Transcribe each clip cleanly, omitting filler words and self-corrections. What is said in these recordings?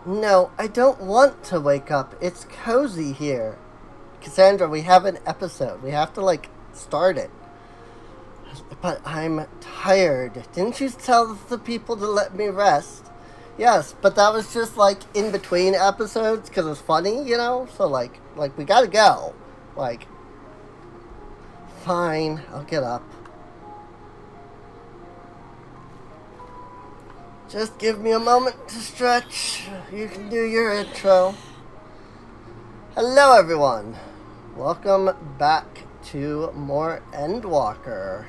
No, I don't want to wake up. It's cozy here. Kassandra, we have an episode. We have to, start it. But I'm tired. Didn't you tell the people to let me rest? Yes, but that was just, in between episodes because it's funny, So, we gotta go. Like, fine, I'll get up. Just give me a moment to stretch. You can do your intro. Hello, everyone. Welcome back to more Endwalker.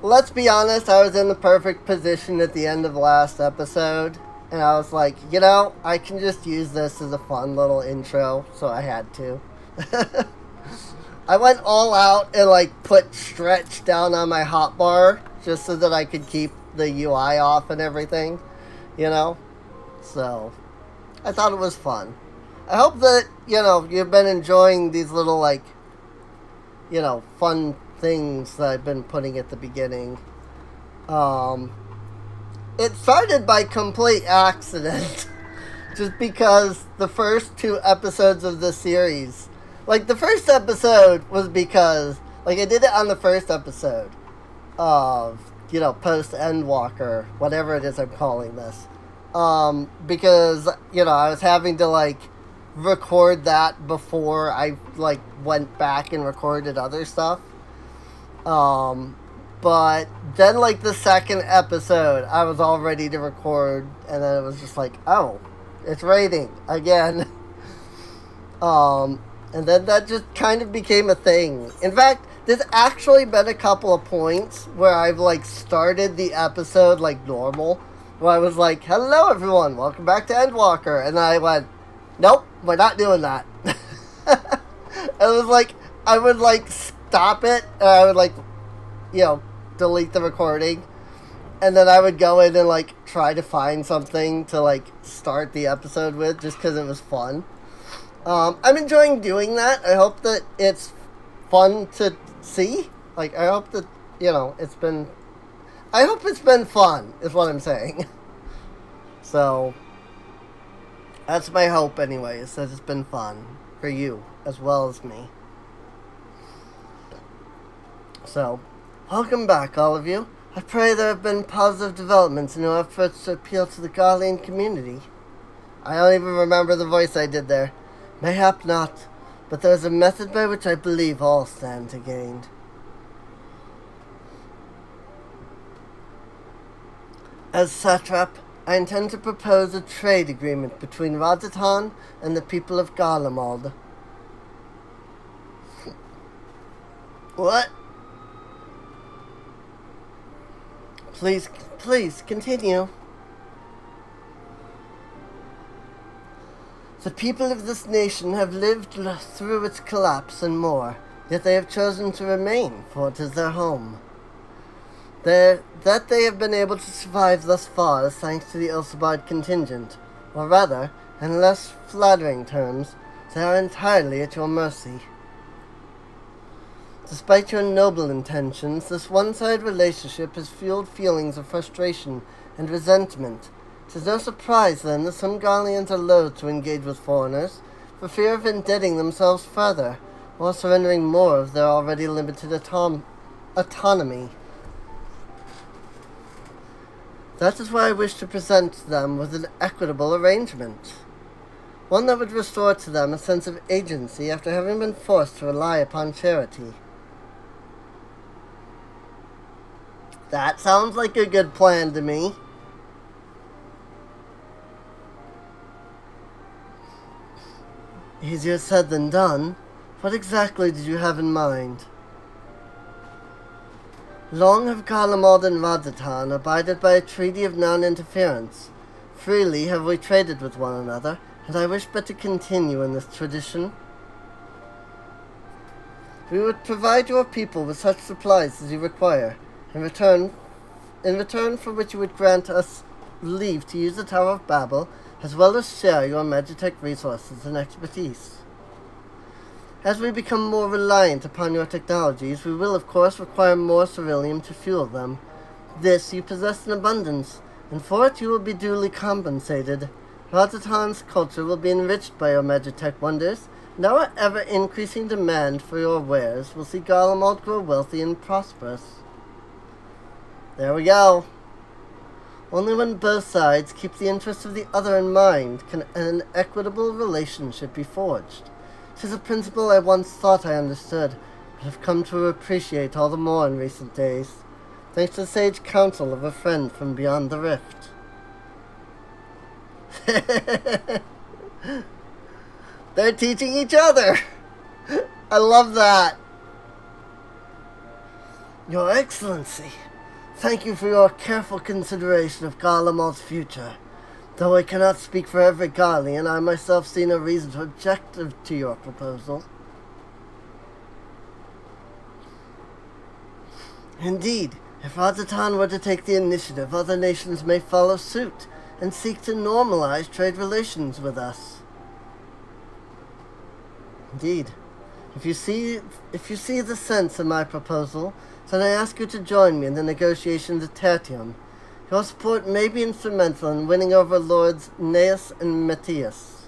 Let's be honest, I was in the perfect position at the end of the last episode. And I was like, I can just use this as a fun little intro. So I had to. I went all out and, put stretch down on my hotbar just so that I could keep the UI off and everything, So, I thought it was fun. I hope that, you've been enjoying these little, fun things that I've been putting at the beginning. It started by complete accident. Just because the first two episodes of the series... the first episode was because... I did it on the first episode of, post-Endwalker, whatever it is I'm calling this. Because, I was having to, record that before I, went back and recorded other stuff. But then, the second episode, I was all ready to record, and then it was just oh, it's raining again. And then that just kind of became a thing. In fact, there's actually been a couple of points where I've, started the episode, normal. Where I was like, hello, everyone, welcome back to Endwalker. And then I went, nope, we're not doing that. It was I would, stop it, and I would, delete the recording. And then I would go in and, try to find something to, start the episode with, just because it was fun. I'm enjoying doing that. I hope that it's fun to see. I hope that, I hope it's been fun, is what I'm saying. So, that's my hope anyways, that it's been fun for you, as well as me. So, welcome back, all of you. I pray there have been positive developments in your efforts to appeal to the Garlemald community. I don't even remember the voice I did there. Mayhap not, but there is a method by which I believe all stand to gain. As satrap, I intend to propose a trade agreement between Radatan and the people of Garlemald. What? Please, continue. The people of this nation have lived through its collapse and more, yet they have chosen to remain, for it is their home. That they have been able to survive thus far is thanks to the Ilsabard contingent, or rather, in less flattering terms, they are entirely at your mercy. Despite your noble intentions, this one-sided relationship has fueled feelings of frustration and resentment. 'Tis no surprise, then, that some Garleans are loath to engage with foreigners, for fear of indebting themselves further, or surrendering more of their already limited autonomy. That is why I wish to present them with an equitable arrangement. One that would restore to them a sense of agency after having been forced to rely upon charity. That sounds like a good plan to me. Easier said than done. What exactly did you have in mind? Long have Garlemald and Radatan abided by a treaty of non-interference. Freely have we traded with one another, and I wish but to continue in this tradition. We would provide your people with such supplies as you require, in return for which you would grant us leave to use the Tower of Babel, as well as share your Magitech resources and expertise. As we become more reliant upon your technologies, we will of course require more ceruleum to fuel them. This you possess in abundance, and for it you will be duly compensated. Ratatan's culture will be enriched by your Magitech wonders, and our ever-increasing demand for your wares will see Garlemald grow wealthy and prosperous. There we go. Only when both sides keep the interests of the other in mind can an equitable relationship be forged. 'Tis a principle I once thought I understood, but have come to appreciate all the more in recent days, thanks to the sage counsel of a friend from beyond the rift. They're teaching each other. I love that. Your Excellency, thank you for your careful consideration of Garlemald's future. Though I cannot speak for every Garlean, I myself see no reason to object to your proposal. Indeed, if Radzatan were to take the initiative, other nations may follow suit and seek to normalize trade relations with us. Indeed, if you see the sense of my proposal, then I ask you to join me in the negotiations at Tertium. Your support may be instrumental in winning over Lords Neus and Matthias.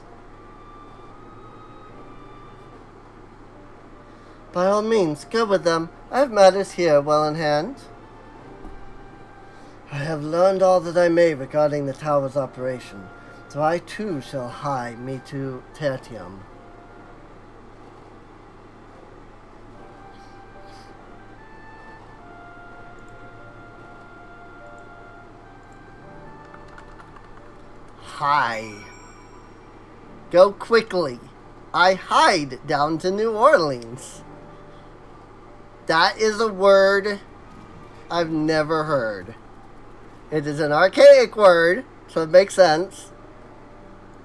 By all means, go with them. I have matters here well in hand. I have learned all that I may regarding the tower's operation, so I too shall hie me to Tertium. Hi. Go quickly. I hide down to New Orleans. That is a word I've never heard. It is an archaic word, so it makes sense.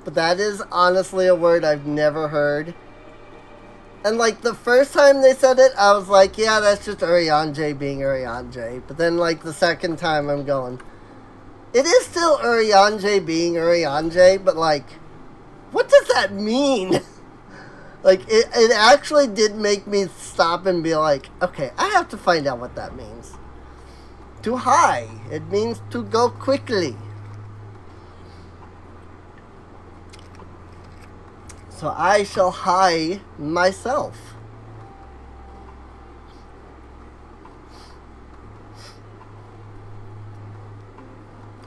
But that is honestly a word I've never heard. And like the first time they said it, I was like, yeah, that's just Urianger being Urianger. But then like the second time I'm going, it is still Urianger being Urianger, but like, what does that mean? Like, it actually did make me stop and be like, okay, I have to find out what that means. To hie, it means to go quickly. So I shall hie myself.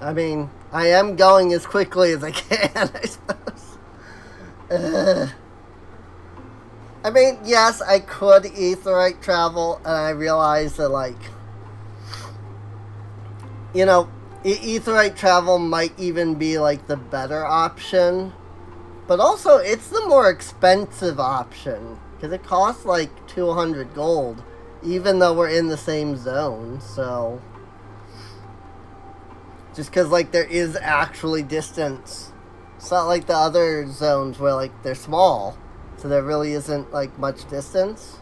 I mean, I am going as quickly as I can, I suppose. I mean, yes, I could Aetheryte travel, and I realize that, like, you know, Aetheryte travel might even be, like, the better option. But also, it's the more expensive option, because it costs, like, 200 gold, even though we're in the same zone, so... Just because, like, there is actually distance. It's not like the other zones where, like, they're small. So there really isn't, like, much distance.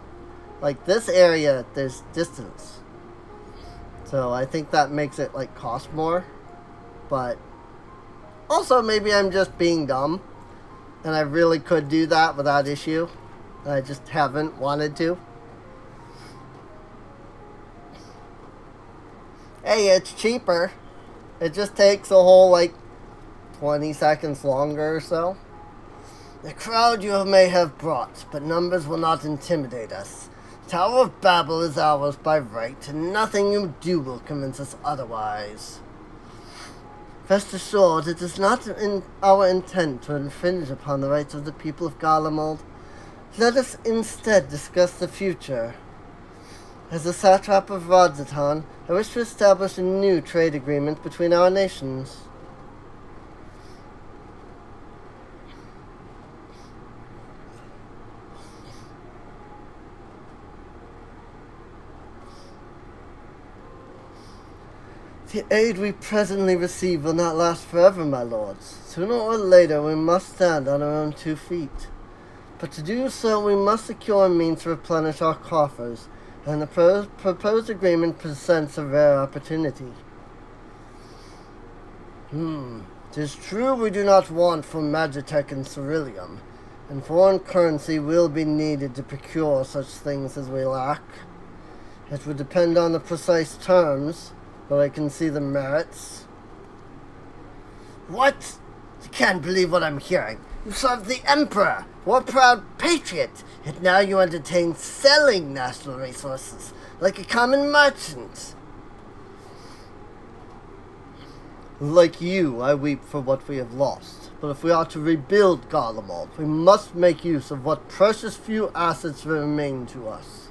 Like, this area, there's distance. So I think that makes it, like, cost more. But also, maybe I'm just being dumb. And I really could do that without issue. And I just haven't wanted to. Hey, it's cheaper. It just takes a whole, like, 20 seconds longer or so. The crowd you may have brought, but numbers will not intimidate us. Tower of Babel is ours by right, and nothing you do will convince us otherwise. Rest assured, it is not in our intent to infringe upon the rights of the people of Garlemald. Let us instead discuss the future. As the satrap of Radzatan, I wish to establish a new trade agreement between our nations. The aid we presently receive will not last forever, my lords. Sooner or later we must stand on our own 2 feet. But to do so we must secure a means to replenish our coffers, and the proposed agreement presents a rare opportunity. 'Tis true we do not want for Magitech and Ceruleum, and foreign currency will be needed to procure such things as we lack. It would depend on the precise terms, but I can see the merits. What? I can't believe what I'm hearing. You served the Emperor, were a proud patriot, yet now you entertain selling national resources like a common merchant. Like you, I weep for what we have lost. But if we are to rebuild Garlemald, we must make use of what precious few assets remain to us.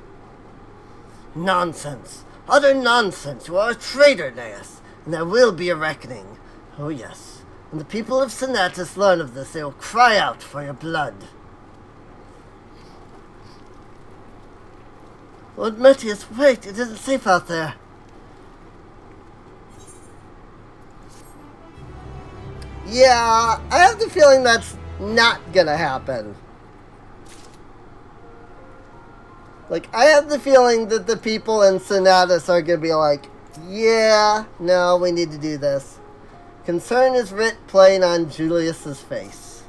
Nonsense. Utter nonsense. You are a traitor, Neas, and there will be a reckoning. Oh yes. When the people of Senatus learn of this, they will cry out for your blood. Lord Metius, wait, it isn't safe out there. Yeah, I have the feeling that's not gonna happen. Like, I have the feeling that the people in Senatus are gonna be like, yeah, no, we need to do this. Concern is writ plain on Julius's face.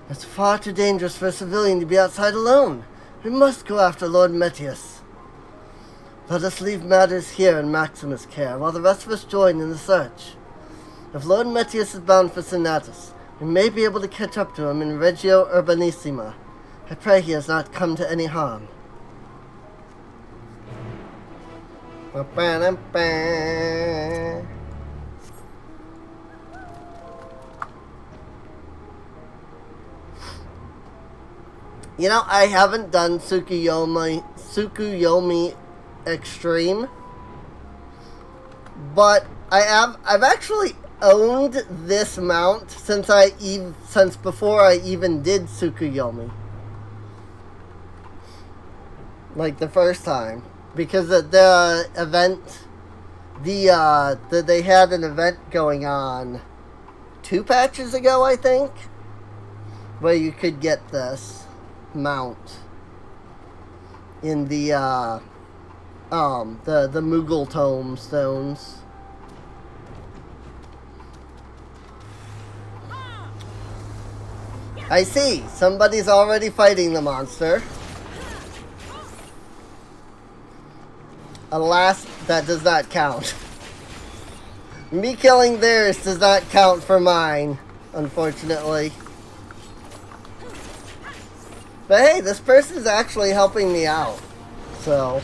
It's far too dangerous for a civilian to be outside alone. We must go after Lord Metius. Let us leave matters here in Maximus' care, while the rest of us join in the search. If Lord Metius is bound for Senatus, we may be able to catch up to him in Regio Urbanissima. I pray he has not come to any harm. You know, I haven't done Tsukuyomi Extreme, but I've actually owned this mount since before I even did Tsukuyomi. Like the first time, because the event, they had an event going on 2 patches ago, I think, where you could get this mount in the Moogle Tome stones. I see. Somebody's already fighting the monster. Alas, that does not count. Me killing theirs does not count for mine, unfortunately. But hey, this person's actually helping me out. So.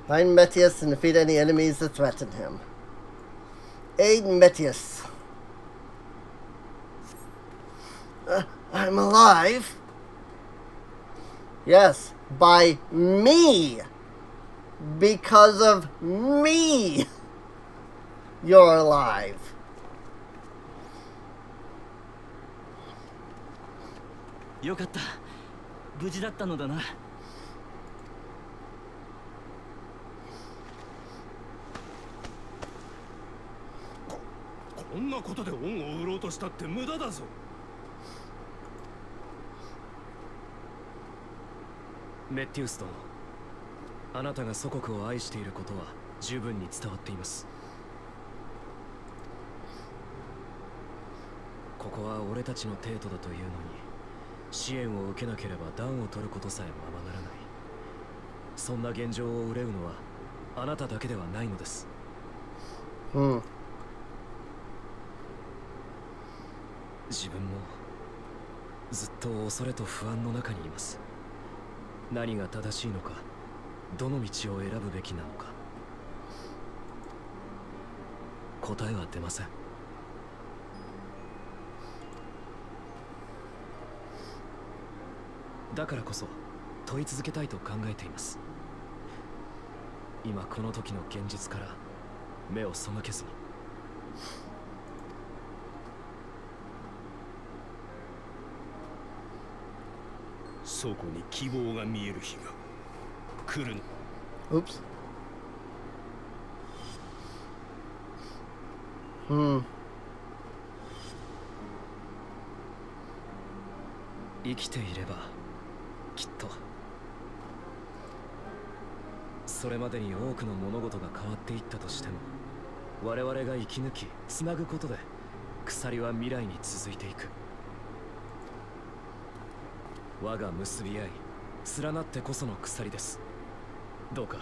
Find Metius and defeat any enemies that threaten him. Aid Metius. I'm alive? Yes, by me. Because of me. You're alive. Yokatta. 無事だったのだな。こんなことで恩を売ろうとしたって無駄だぞ。メッティウス殿、あなたが祖国を愛していることは十分に伝わっています。ここは俺たちの帝都だというのに、支援を受けなければ暖を取ることさえままならない。そんな現状を憂うのはあなただけではないのです。自分もずっと恐れと不安の中にいます。何が正しいのか、どの道を選ぶべきなのか、答えは出ません。だからこそ問い続けたいと考えています。今この時の現実から目を背けずに。そこに希望が見える日が来る。Oops. 生きていればきっとそれまでに多くの物事が変わっていったとしても、我々が生き抜きつなぐことで鎖は未来に続いていく。輪が結び合い連なってこその鎖です。どうか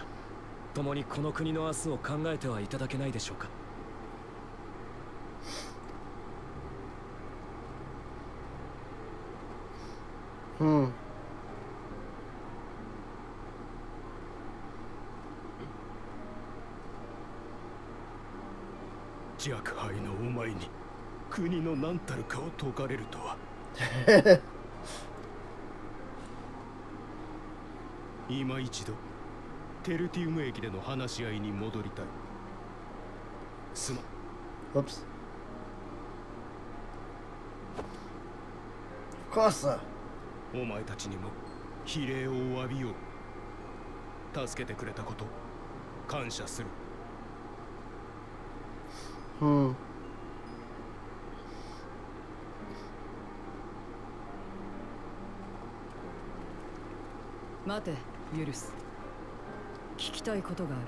共にこの国の明日を考えてはいただけないでしょうか。若輩のお前に国の何たるかを説かれるとは。今一度テルティウム駅での話し合いに戻りたい。すまん。Whoops. Of course, sir. お前たちにも非礼を詫びよう。助けてくれたこと感謝する。待て、ユルス。聞きたいことがある。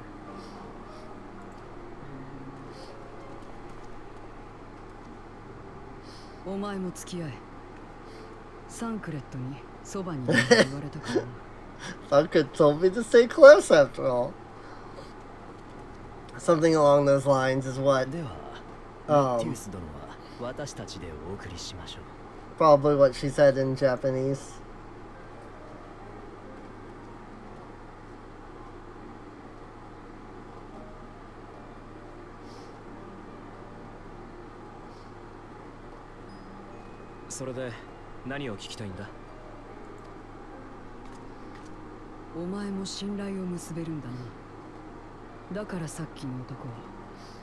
お前も付き合え。サンクレットにそばにいると言われたからな。Uncle told me to stay close after all. Something along those lines is what では、ティウス殿は私たちでお送りしましょう。 probably what she said in Japanese. それで何を聞きたいんだ。お前も信頼を結べるんだな。だからさっきの男は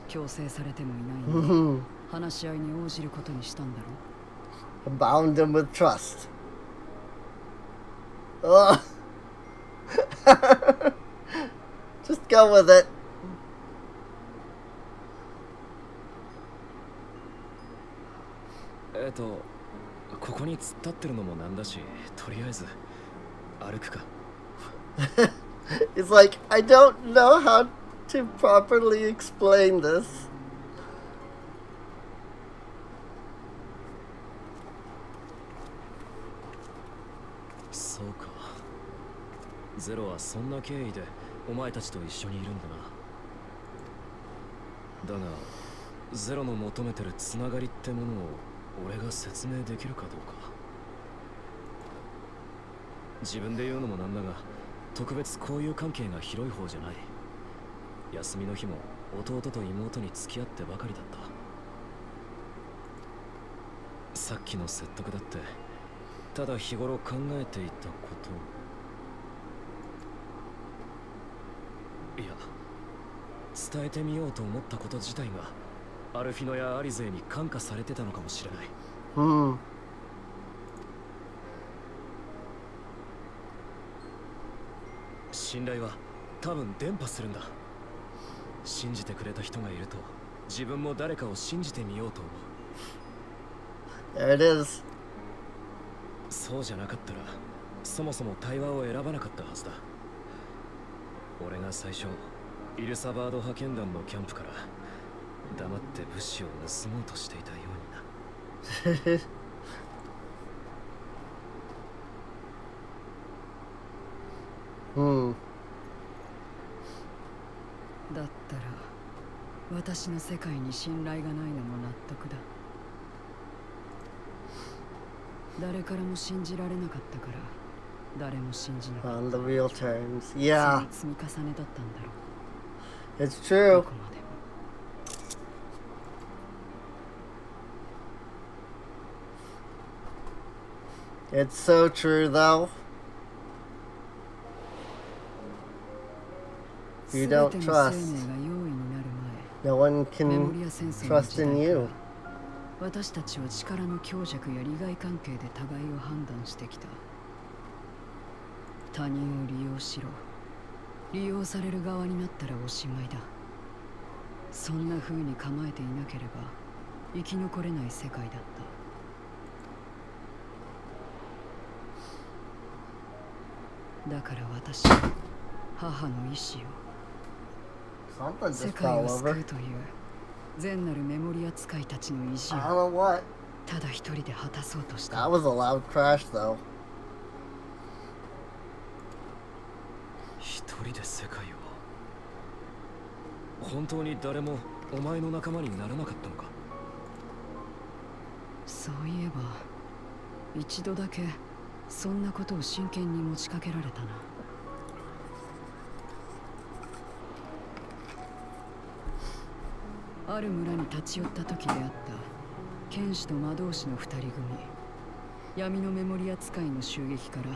強制されてもいないのに話し合いに応じることにしたんだろ。Bound him with trust. Ugh. Just go with it. ここに突っ立ってるのもなんだし、とりあえず歩くか。It's like, I don't know how to properly explain this. そうか。ゼロはそんな経緯でお前たちと一緒にいるんだな。だが、ゼロの求めてるつながりってものを俺が説明できるかどうか。自分で言うのもなんだが、特別交友関係が広い方じゃない。休みの日も弟と妹に付き合ってばかりだった。さっきの説得だってただ日頃考えていたこと、いや伝えてみようと思ったこと自体がアルフィノやアリゼに感化されてたのかもしれない。信頼は多分伝播するんだ。信じてくれた人がいると自分も誰かを信じてみようと思う。 There it is. そうじゃなかったらそもそも対話を選ばなかったはずだ。俺が最初イルサバード派遣団のキャンプから黙って物資を盗もうとしていたようにな。だったら私の世界に信頼がないのも納得だ。誰からも信じられなかったから誰も信じなかった。 On the real terms. Yeah. 積み重ねだったんだろう。 It's true. どこまでも。It's so true, though. If you don't trust, no one can trust in you. 私たちは力の強弱や利害関係で互いを判断してきた。他人を利用しろ。利用される側になったらおしまいだ。そんな風に構えていなければ生き残れない世界だった。だから私は母の意志を Something 世 just 界 fell を救 over. うという善なるメモリア使いたちの意地 I を don't know what. ただ一人で果たそうとし That た。 was a loud crash, though. 一人で世界を。本当に誰もお前の仲間にならなかったのか？そういえば一度だけそんなことを真剣に持ちかけられたな。ある村に立ち寄った時であった剣士と魔導士の二人組、闇のメモリア使いの襲撃から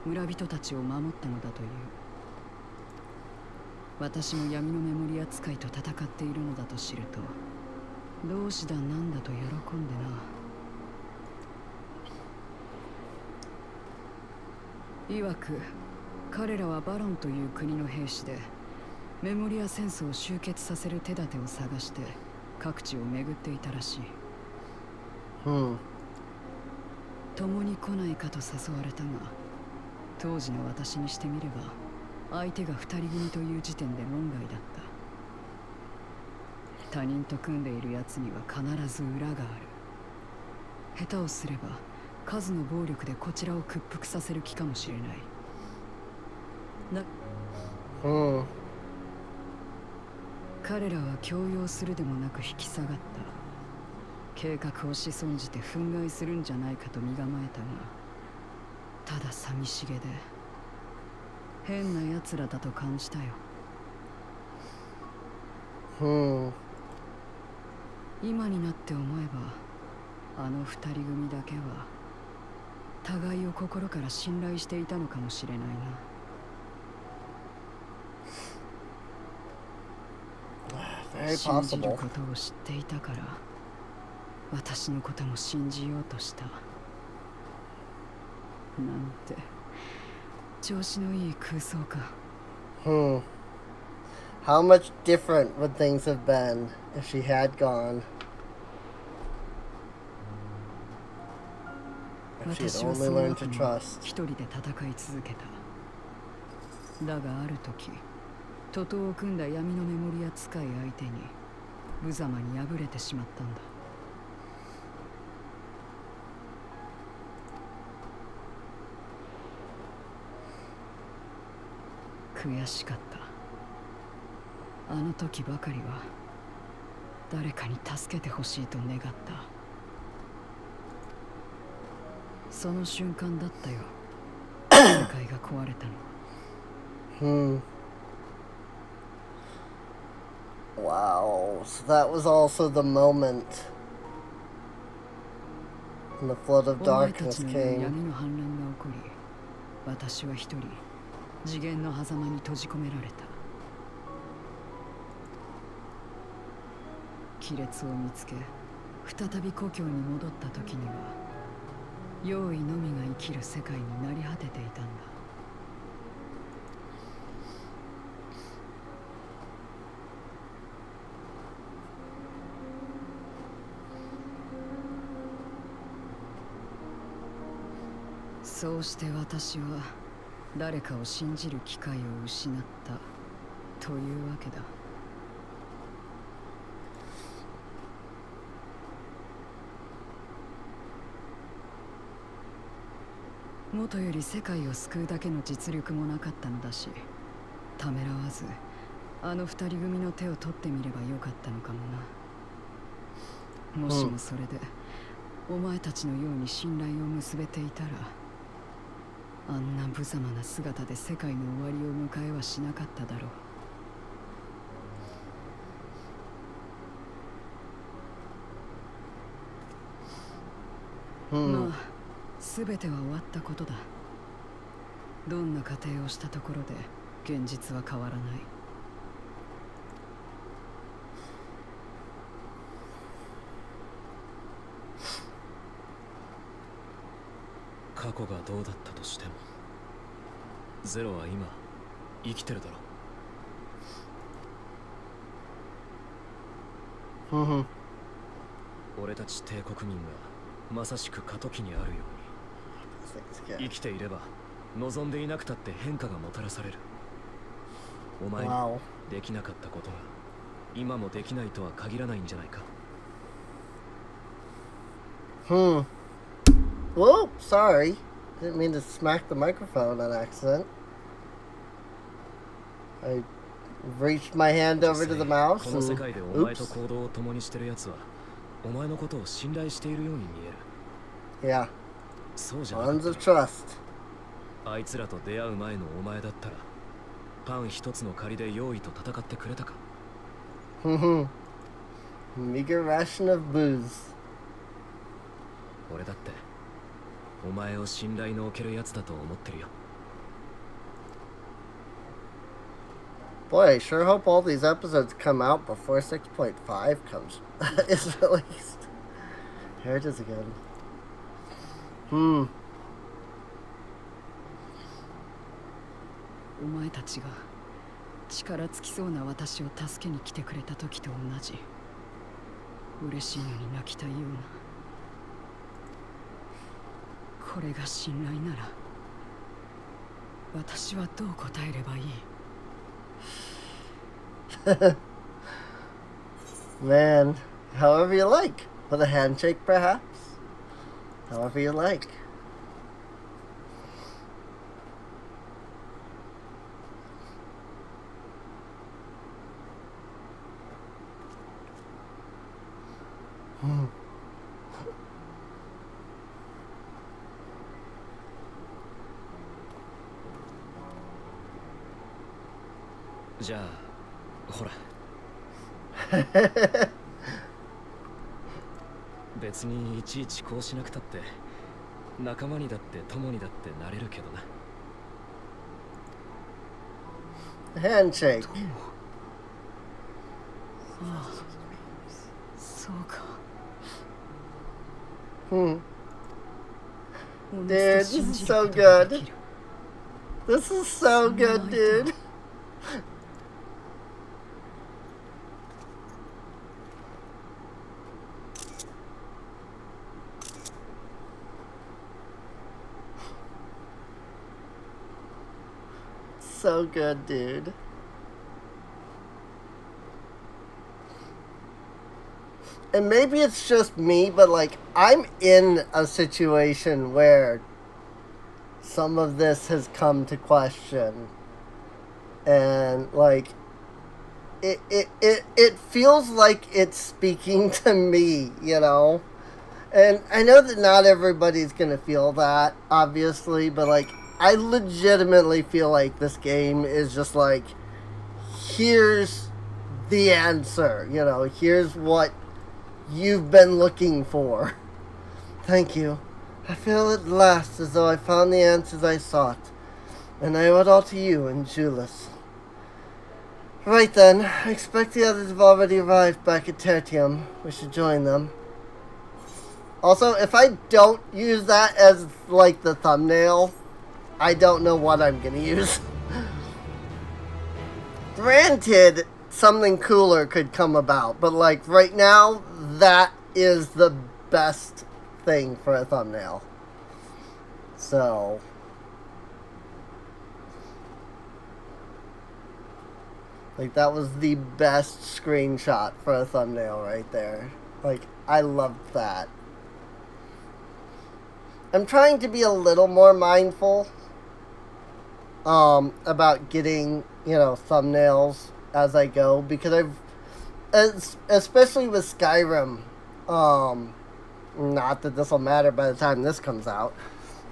村人たちを守ったのだという。私も闇のメモリア使いと戦っているのだと知ると、同志だなんだと喜んでな。曰く彼らはバロンという国の兵士で、メモリア戦争を終結させる手立てを探して各地を巡っていたらしい。共に来ないかと誘われたが、当時の私にしてみれば相手が二人組という時点で論外だった。他人と組んでいる奴には必ず裏がある。下手をすれば数の暴力でこちらを屈服させる気かもしれない。彼らは強要するでもなく引き下がった。計画を仕損じて憤慨するんじゃないかと身構えたが、ただ寂しげで変な奴らだと感じたよ。今になって思えば、あの二人組だけは互いを心から信頼していたのかもしれないな。信じることを知っていたから、私のことも信じようとした。なんて調子のいい空想か。How much different would things have been if she had gone? If she had only learned to trust. 一人で戦い続けた。だがある時、徒党を組んだ闇のメモリア使い相手に無様に敗れてしまったんだ。悔しかった。あの時ばかりは誰かに助けてほしいと願った。その瞬間だったよ、世界が壊れたの。Wow, so that was also the moment when the flood of darkness 闇 came. の反乱が起こり、私は一人次元の狭間に閉じ込められた。亀裂を見つけ、再び故郷に戻った時には、用意のみが生きる世界になり果てていたんだ。そうして私は誰かを信じる機会を失ったというわけだ。元より世界を救うだけの実力もなかったのだし、ためらわずあの二人組の手を取ってみればよかったのかもな。もしもそれでお前たちのように信頼を結べていたら、あんな無様な姿で世界の終わりを迎えはしなかっただろう。まあ全ては終わったことだ。どんな過程をしたところで現実は変わらない。過去がどうだったとしても、ゼロは今生きてるだろ。俺たち帝国民がまさしく過渡期にあるように、生きていれば望んでいなくたって変化がもたらされる。お前にできなかったことが今もできないとは限らないんじゃないか。Whoa, sorry. Didn't mean to smack the microphone on accident. I reached my hand over to the mouse この世 and 界でお前と oops. 行動を共にしてる奴はお前のことを信頼しているように見える。 Yeah. そうじゃなかっ Bonds た of trust. あいつらと出会う前のお前だったらパン一つの借りで用意と戦ってくれたか。 Meager ration of booze. 俺だってお前を信頼のおけるやつだと思ってるよ。 Boy, I sure hope all these episodes come out before 6.5 comes is released. Here it is again. お前たちが力尽きそうな私を助けに来てくれた時と同じ。嬉しいのに泣きたいような。これが信頼なら私はどう答えればいい？ Man, however you like. With a handshake, perhaps? However you like. Hmm. じゃあほら別にいちいちこうしなくたって仲間にだって友にだってなれるけどな。 Handshake. ああ、そうか。 Hmm. おの Dude, ず this と信 is じる so ことが good. できる。 This is so good, dude. So good, dude. And maybe it's just me, but like, I'm in a situation where some of this has come to question. And like, it feels like it's speaking to me, you know? And I know that not everybody's gonna feel that, obviously, but like, I legitimately feel like this game is just like, here's the answer, you know, here's what you've been looking for. Thank you. I feel at last as though I found the answers I sought, and I owe it all to you and Julius. Right then, I expect the others have already arrived back at Tertium. We should join them. Also, if I don't use that as, like, the thumbnail, I don't know what I'm gonna use. Granted, something cooler could come about, but, like, right now, that is the best thing for a thumbnail. So... like, that was the best screenshot for a thumbnail right there. Like, I loved that. I'm trying to be a little more mindful about getting, you know, thumbnails as I go, because especially with Skyrim, not that this will matter by the time this comes out,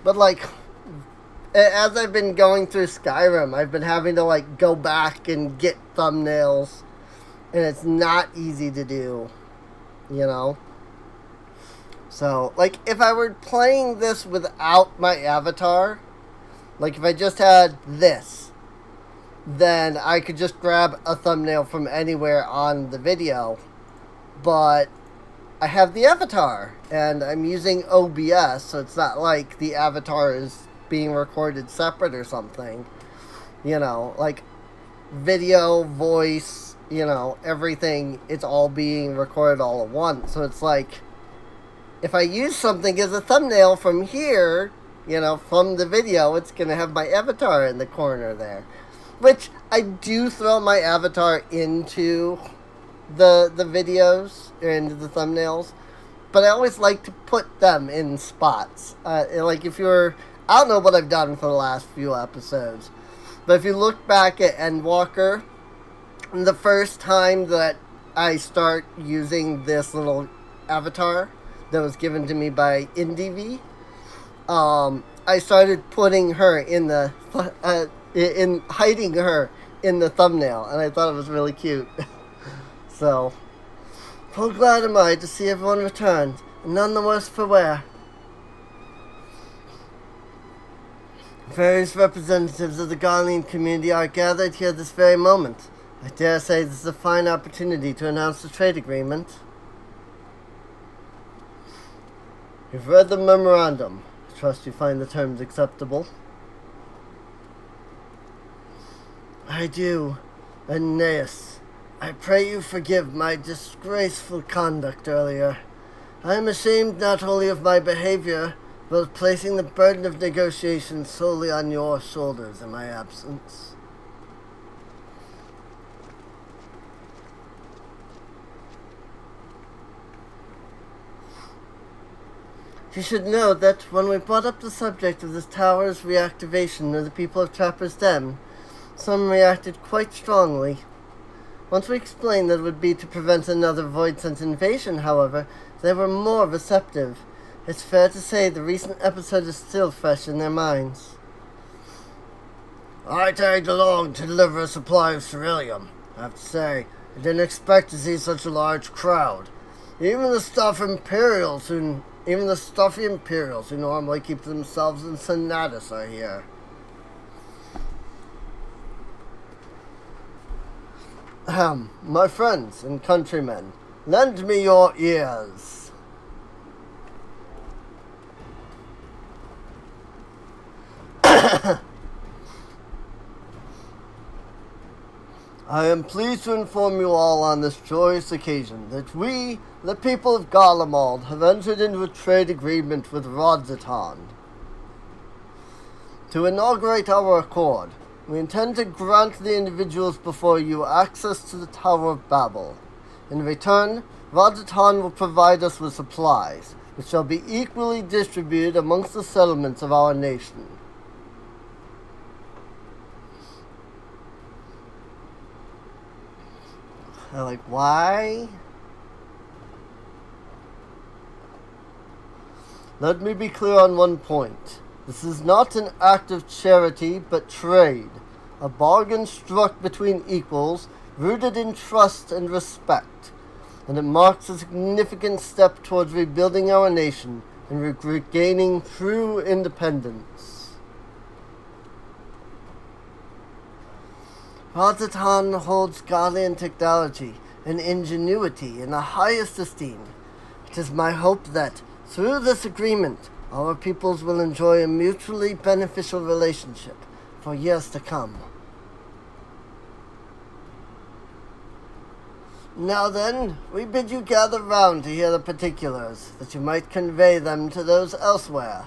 but like, as I've been going through Skyrim, I've been having to like go back and get thumbnails, and it's not easy to do, you know? So, like, if I were playing this without my avatar, like if I just had this, then I could just grab a thumbnail from anywhere on the video. But I have the avatar, and I'm using OBS, so it's not like the avatar is being recorded separate or something. You know, like video, voice, you know, everything, it's all being recorded all at once. So it's like, if I use something as a thumbnail from here, you know, from the video, it's going to have my avatar in the corner there. Which, I do throw my avatar into the videos, or into the thumbnails. But I always like to put them in spots. Like, if you're... I don't know what I've done for the last few episodes. But if you look back at Endwalker, the first time that I start using this little avatar that was given to me by IndieV, I started putting her in the in hiding her in the thumbnail, and I thought it was really cute. So, full glad am I to see everyone returned, and none the worse for wear. Various representatives of the Garlemald community are gathered here this very moment. I dare say this is a fine opportunity to announce the trade agreement. You've read the memorandum. I trust you find the terms acceptable. I do. Aeneas, I pray you forgive my disgraceful conduct earlier. I am ashamed not only of my behavior, but of placing the burden of negotiation solely on your shoulders in my absence. You should know that when we brought up the subject of this tower's reactivation near the people of Trapper's Den, some reacted quite strongly. Once we explained that it would be to prevent another Void-sent invasion, however, they were more receptive. It's fair to say the recent episode is still fresh in their minds. I tagged along to deliver a supply of ceruleum. I have to say, I didn't expect to see such a large crowd. Even the stuffy Imperials who normally keep themselves in Senatus are here. My friends and countrymen, lend me your ears. I am pleased to inform you all on this joyous occasion that we, the people of Garlemald, have entered into a trade agreement with Rodzaton. To inaugurate our accord, we intend to grant the individuals before you access to the Tower of Babel. In return, Rodzaton will provide us with supplies, which shall be equally distributed amongst the settlements of our nation. Like, why? Let me be clear on one point. This is not an act of charity, but trade. A bargain struck between equals, rooted in trust and respect. And it marks a significant step towards rebuilding our nation and regaining true independence. Rodzaton holds Garlean technology and ingenuity in the highest esteem. It is my hope that, through this agreement, our peoples will enjoy a mutually beneficial relationship for years to come. Now then, we bid you gather round to hear the particulars, that you might convey them to those elsewhere.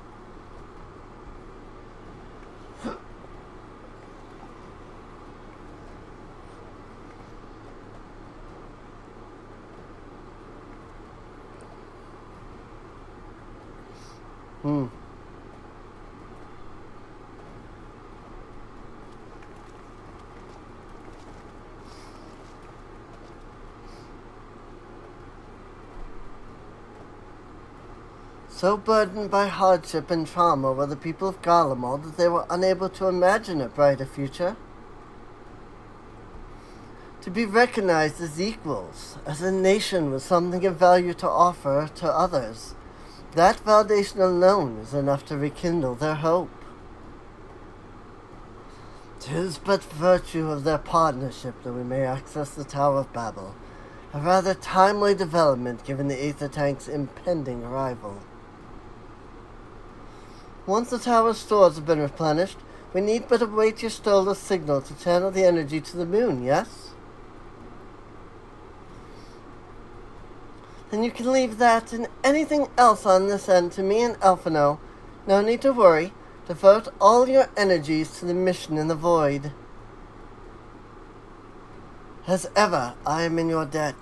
So burdened by hardship and trauma were the people of Garlemald that they were unable to imagine a brighter future. To be recognized as equals, as a nation with something of value to offer to others, that validation alone is enough to rekindle their hope. 'Tis but virtue of their partnership that we may access the Tower of Babel, a rather timely development given the Aether Tank's impending arrival. Once the tower's stores have been replenished, we need but await your stolen signal to channel the energy to the moon, yes? Then you can leave that and anything else on this end to me and Elfino. No need to worry. Devote all your energies to the mission in the void. As ever, I am in your debt.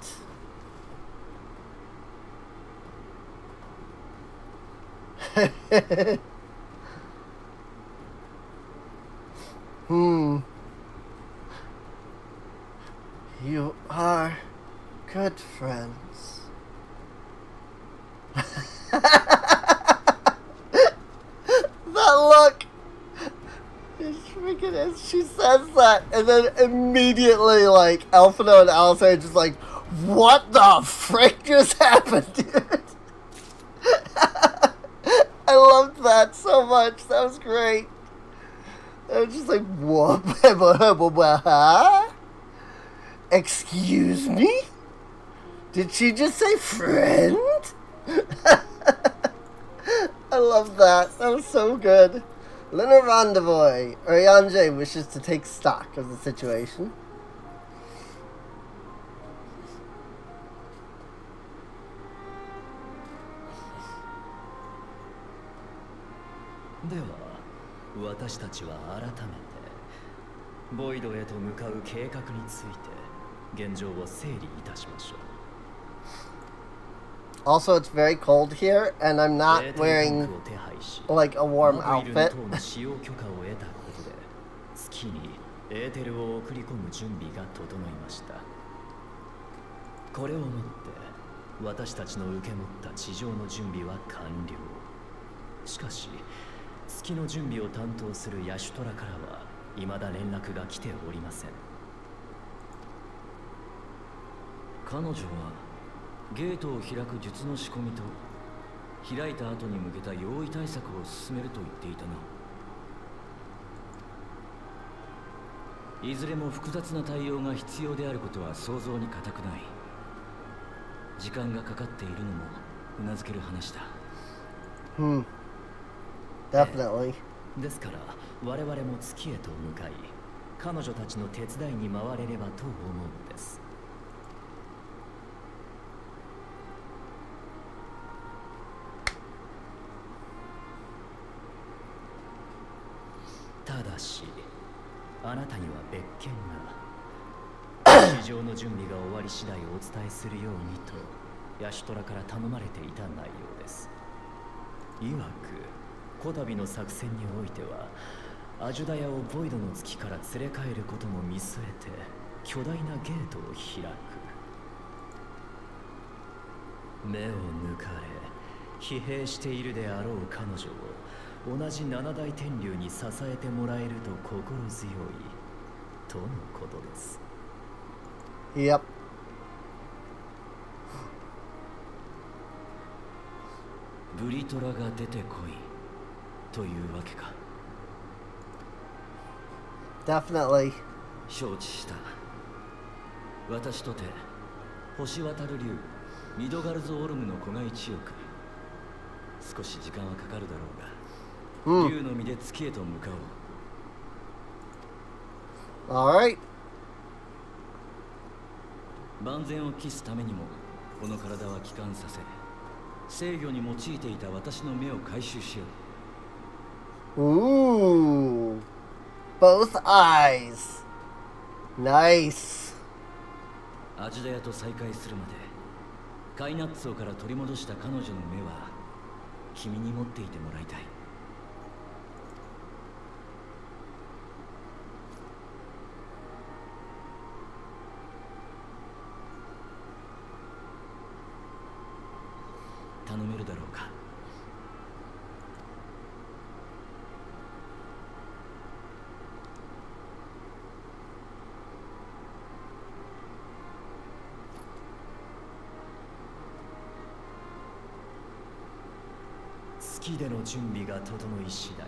You are good friends. That look! She says that, and then immediately, like, Elfino and Alice are just like, what the frick just happened, dude? I loved that so much. That was great. I was just like, what? Excuse me? Did she just say friend? I love that. That was so good. Lina Rondevoy, Oriange wishes to take stock of the situation. Then, 私たちは改めてボイドへと向かう計画について現状を整理いたしましょう。Also, it's very cold here, and I'm not wearing like a warm outfit. 使用許可を得たことで月にエーテルを送り込む準備が整いました。これをもって私たちの受け持った地上の準備は完了。しかし月の準備を担当するヤシュトラからは未だ連絡が来ておりません。彼女はゲートを開く術の仕込みと開いた後に向けた用意対策を進めると言っていたな。いずれも複雑な対応が必要であることは想像に難くない。時間がかかっているのもうなずける話だ。Definitely. ですから我々も月へと向かい彼女たちの手伝いに回れればと思うのです。ただしあなたには別件が地上の準備が終わり次第お伝えするようにとヤシュトラから頼まれていた内容です。いわくこたびの作戦においてはアジュダヤをボイドの月から連れ帰ることも見据えて巨大なゲートを開く。目を抜かれ疲弊しているであろう彼女を同じ七大天竜に支えてもらえると心強いとのことです。Yep. ブリトラが出てこいというわけか。Definitely. 承知した。私とて星渡る竜ミドガルズ・オルムの子が一億。少し時間はかかるだろうが竜の実で月へと向かおう。Alright. 万全を期すためにもこの体は帰還させ制御に用いていた私の目を回収しよう。Ooh. Both eyes. Nice. アジダヤと再会するまでカイナッツォから取り戻した彼女の目は君に持っていてもらいたい。頼めるだろうか。月での準備が整い次第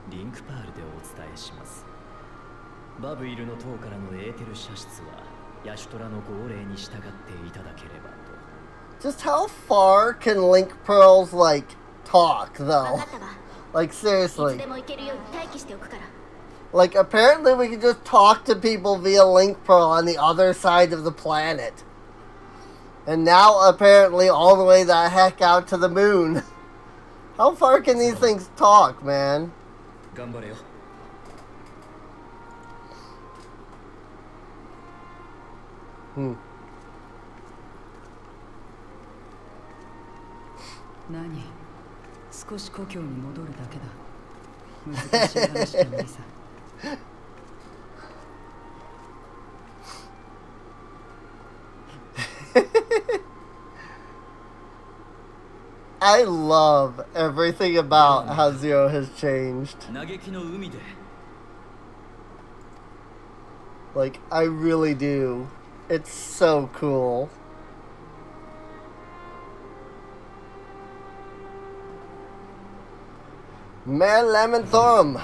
リンクパールでお伝えします。バブイルの塔からのエーテル射出はヤシュトラの号令に従っていただければと。Just how far can Link Pearls, like, talk, though? Like, seriously. Like, apparently we can just talk to people via Link Pearl on the other side of the planet. And now, apparently, all the way the heck out to the moon. How far can these things talk, man? 頑張れよ。何？少し故郷に戻るだけだ。難しい話じゃないさ。 Just 少し時間がかかるだろうが。 Garlemald いつでも行けるよ。待機しておくから。 Garlemald 待機しておくから。 Garlemald I love everything about how Zero has changed. 嘆きの海で Like, I really do. It's so cool. Man Lamenthorum.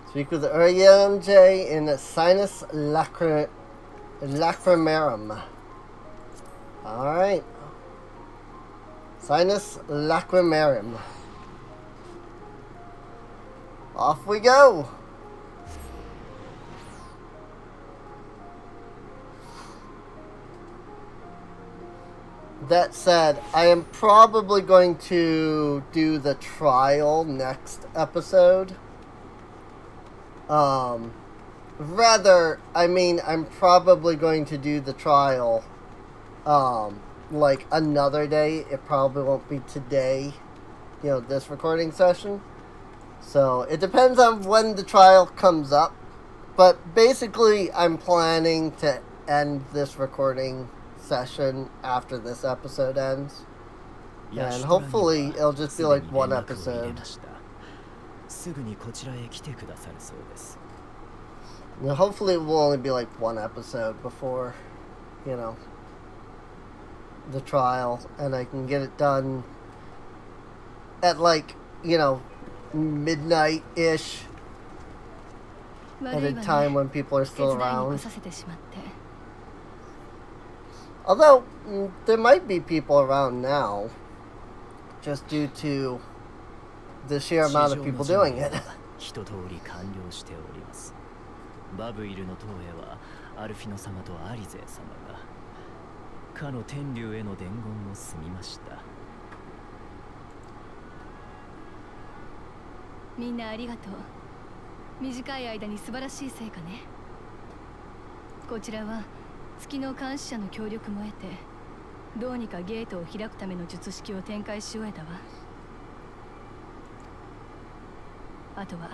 Speak with Uriel J in Sinus Lacrimarum. Alright. Sinus Lacrimarum. Off we go! That said, I am probably going to do the trial next episode. I'm probably going to do the trial, like another day. It probably won't be today, this recording session. So, it depends on when the trial comes up. But basically, I'm planning to end this recording session after this episode ends. And hopefully, it'll just be like one episode. Now, hopefully, it will only be like one episode before, the trial. And I can get it done at like, midnight-ish. At a time when people are still around. Although, there might be people around now. Just due to the sheer amount of people doing it. 一通り完了しております。バブイルの塔へはアルフィノ様とアリゼ様がかの天竜への伝言を済みました。みんなありがとう。短い間に素晴らしい成果ね。こちらは月の監視者の協力も得て、どうにかゲートを開くための術式を展開し終えたわ。あとは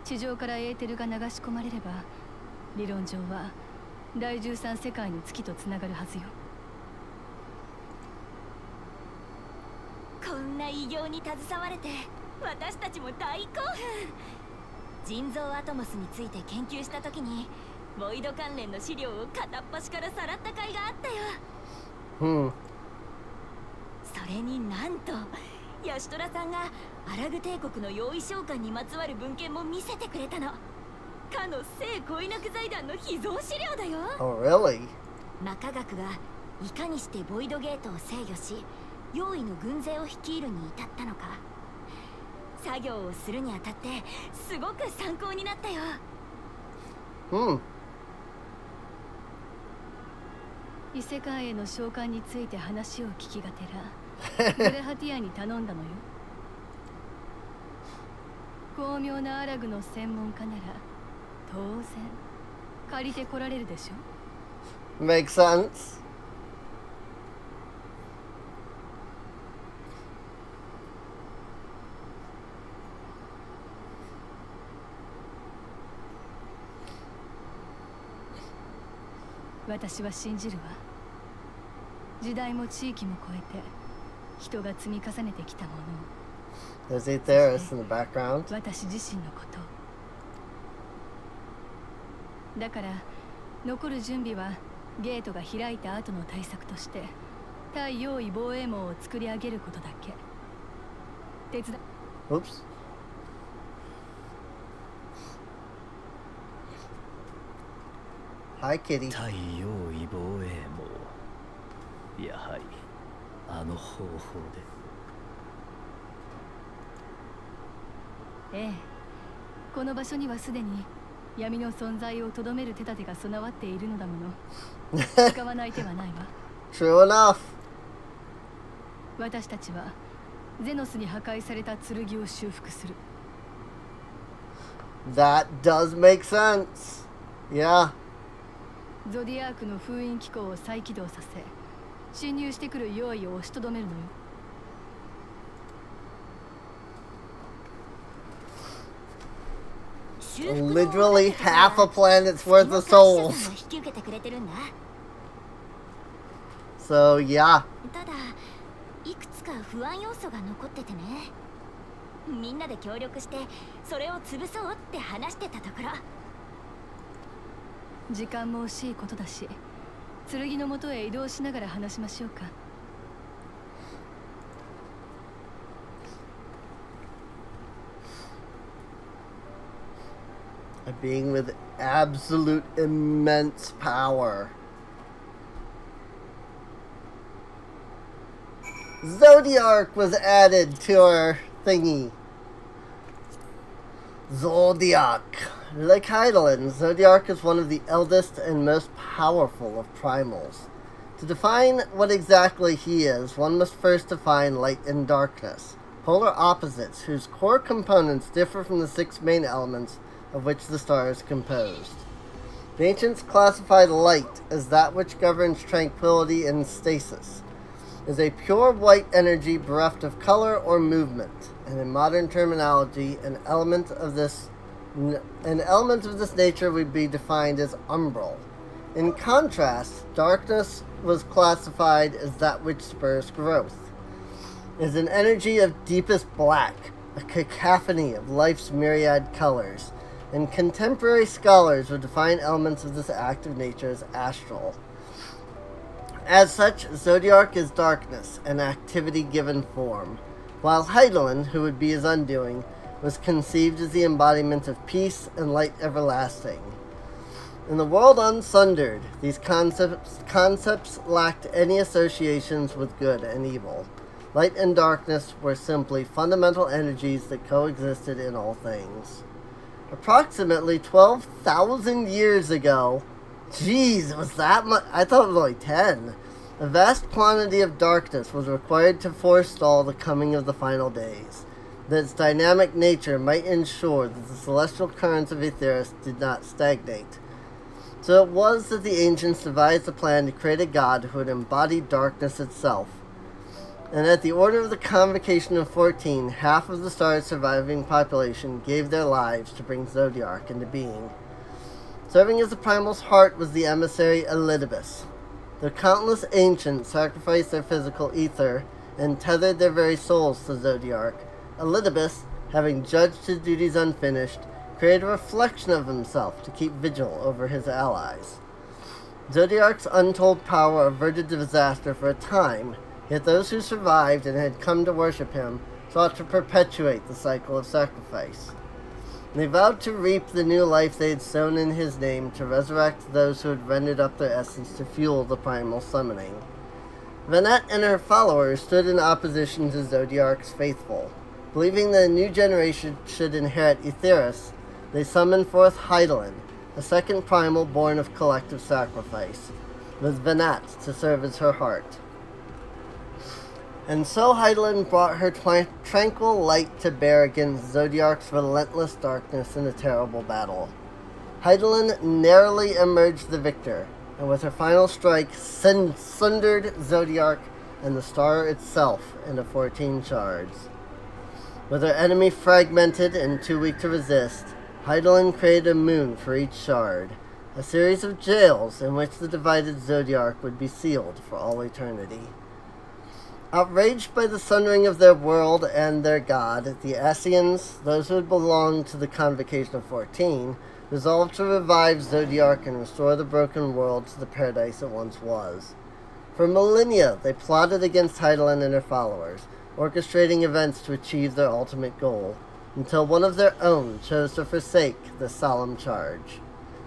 地上からエーテルが流し込まれれば、理論上は第13世界の月とつながるはずよ。こんな偉業に携われて私たちも大興奮。人造アトモスについて研究した時にボイド関連の資料を片っ端からさらった甲斐があったよ。それになんとヤシトラさんがアラグ帝国の用意召喚にまつわる文献も見せてくれたの。かの聖恋なく財団の秘蔵資料だよ。Oh, really? 魔科学がいかにしてボイドゲートを制御し用意の軍勢を率いるに至ったのか、作業をするにあたってすごく参考になったよ。異世界への召喚について話を聞きがてらグレハティアに頼んだのよ。巧妙なアラグの専門家なら当然借りてこられるでしょ。 Makes sense. 私は信じるわ。時代も地域も超えて人が積み重ねてきたものを。 There's a theorist in the background. 私自身のこと。だから残る準備はゲートが開いた後の対策として対用意防衛網を作り上げることだけ。手伝。 Oops. Hi, Kitty. 対用意防衛網、やはりあの方法で。ええ、この場所にはすでに闇の存在をとどめる手立てが備わっているのだもの。使わない手はないわ。 True enough. 私たちはゼノスに破壊された剣を修復する。 That does make sense. Yeah. ゾディアークの封印機構を再起動させ、侵入してくる用意を押しとどめるのよ。Literally half a planet's worth of souls. So, yeah. ただいくつか不安要素が残っててね。みんなで協力してそれを潰そうって話してたところ。時間も惜しいことだし、剣の元へ移動しながら話しましょうか。A being with absolute immense power. Zodiac was added to our thingy. Zodiac. Like Heidelin, Zodiac is one of the eldest and most powerful of primals. To define what exactly he is, one must first define light and darkness, polar opposites whose core components differ from the 6 main elements of which the star is composed. The ancients classified light as that which governs tranquility and stasis, is a pure white energy bereft of color or movement, and in modern terminology, an element of this nature would be defined as umbral. In contrast, darkness was classified as that which spurs growth, is an energy of deepest black, a cacophony of life's myriad colors, and contemporary scholars would define elements of this active nature as astral. As such, Zodiac is darkness, an activity given form, while Heidelin, who would be his undoing, was conceived as the embodiment of peace and light everlasting. In the world unsundered, these concepts lacked any associations with good and evil. Light and darkness were simply fundamental energies that coexisted in all things. Approximately 12,000 years ago, jeez, it was that much? I thought it was only 10. A vast quantity of darkness was required to forestall the coming of the final days, that its dynamic nature might ensure that the celestial currents of Aetheris did not stagnate. So it was that the ancients devised a plan to create a god who would embody darkness itself. And at the order of the Convocation of 14, half of the star's surviving population gave their lives to bring Zodiac into being. Serving as the primal's heart was the emissary Elidibus. The countless ancients sacrificed their physical ether and tethered their very souls to Zodiac. Elidibus, having judged his duties unfinished, created a reflection of himself to keep vigil over his allies. Zodiac's untold power averted disaster for a time, yet those who survived and had come to worship him sought to perpetuate the cycle of sacrifice. They vowed to reap the new life they had sown in his name, to resurrect those who had rendered up their essence to fuel the primal summoning. Vanette and her followers stood in opposition to Zodiac's faithful. Believing that a new generation should inherit Aetheris, they summoned forth Heidelin, a second primal born of collective sacrifice, with Vanette to serve as her heart. And so Heidelin brought her tranquil light to bear against Zodiac's relentless darkness in a terrible battle. Heidelin narrowly emerged the victor, and with her final strike sundered Zodiac and the star itself into 14 shards. With her enemy fragmented and too weak to resist, Heidelin created a moon for each shard, a series of jails in which the divided Zodiac would be sealed for all eternity. Outraged by the sundering of their world and their god, the Ascians, those who had belonged to the Convocation of 14, resolved to revive Zodiac and restore the broken world to the paradise it once was. For millennia, they plotted against Heidelin and her followers, orchestrating events to achieve their ultimate goal, until one of their own chose to forsake the solemn charge.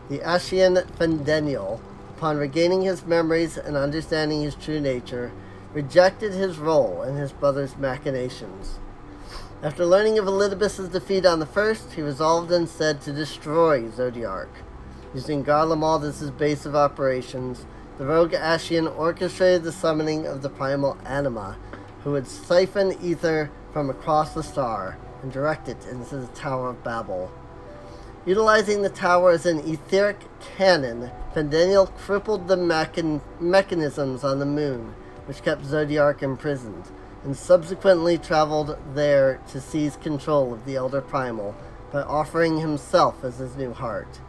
The Ascian Fendeniel, upon regaining his memories and understanding his true nature, rejected his role in his brother's machinations. After learning of Elidibus' defeat on the first, he resolved instead to destroy Zodiac. Using Garlemald as his base of operations, the rogue Ascian orchestrated the summoning of the primal Anima, who would siphon ether from across the star and direct it into the Tower of Babel. Utilizing the tower as an etheric cannon, Fendeniel crippled the mechanisms on the moon, which kept Zodiac imprisoned, and subsequently traveled there to seize control of the Elder Primal, by offering himself as his new heart.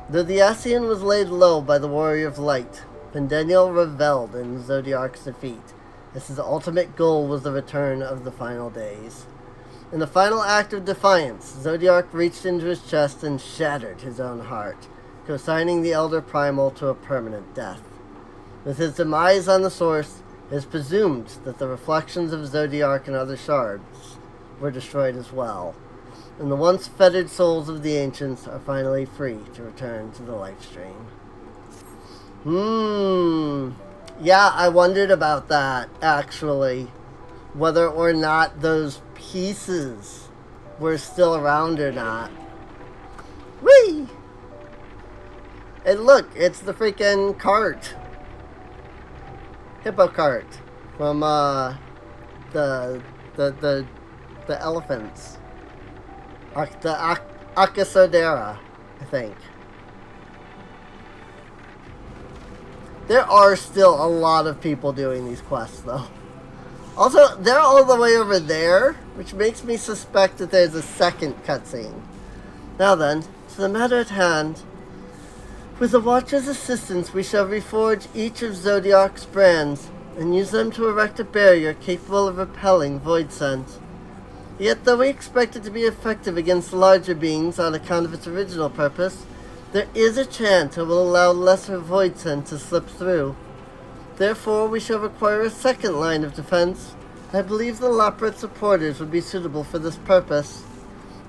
Though the Ascian was laid low by the Warrior of Light, Pendenial reveled in Zodiark's defeat, as his ultimate goal was the return of the final days. In the final act of defiance, Zodiark reached into his chest and shattered his own heart, consigning the Elder Primal to a permanent death. With his demise on the source, it is presumed that the reflections of Zodiark and other shards were destroyed as well, and the once fettered souls of the ancients are finally free to return to the life stream. Yeah, I wondered about that, actually. Whether or not those pieces were still around or not. Whee! And look, it's the freaking cart. Hippo cart from the elephants. The Kassandra, I think. There are still a lot of people doing these quests, though. Also, they're all the way over there, which makes me suspect that there's a second cutscene. Now then, to the matter at hand. With the Watcher's assistance, we shall reforge each of Zodiark's brands, and use them to erect a barrier capable of repelling void scent. Yet, though we expect it to be effective against larger beings on account of its original purpose, there is a chance it will allow lesser void scent to slip through. Therefore, we shall require a second line of defense. I believe the Laprat supporters would be suitable for this purpose.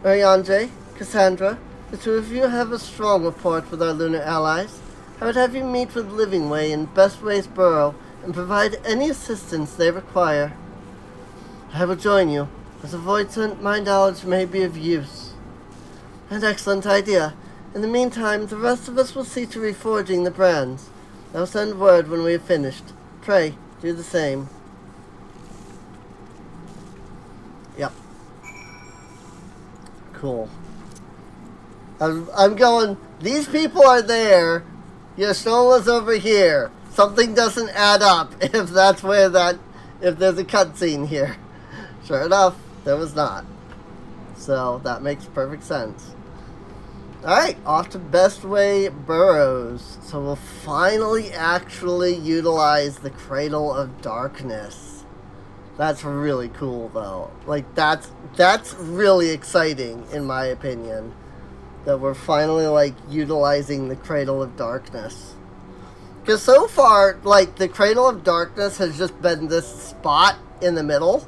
Ariandre, Kassandra, the two of you have a strong rapport with our lunar allies. I would have you meet with Livingway in Bestway's Burrow and provide any assistance they require. I will join you. As a void scent, my knowledge may be of use. An excellent idea. In the meantime, the rest of us will see to reforging the brands. I'll send word when we have finished. Pray, do the same. Yep. Cool. I'm going, these people are there, Yashnola's over here. Something doesn't add up if that's where if there's a cutscene here. Sure enough, there was not. So, that makes perfect sense. Alright, off to Bestway Burrows. So we'll finally actually utilize the Cradle of Darkness. That's really cool, though. Like, that's really exciting, in my opinion. That we're finally, like, utilizing the Cradle of Darkness. Because so far, like, the Cradle of Darkness has just been this spot in the middle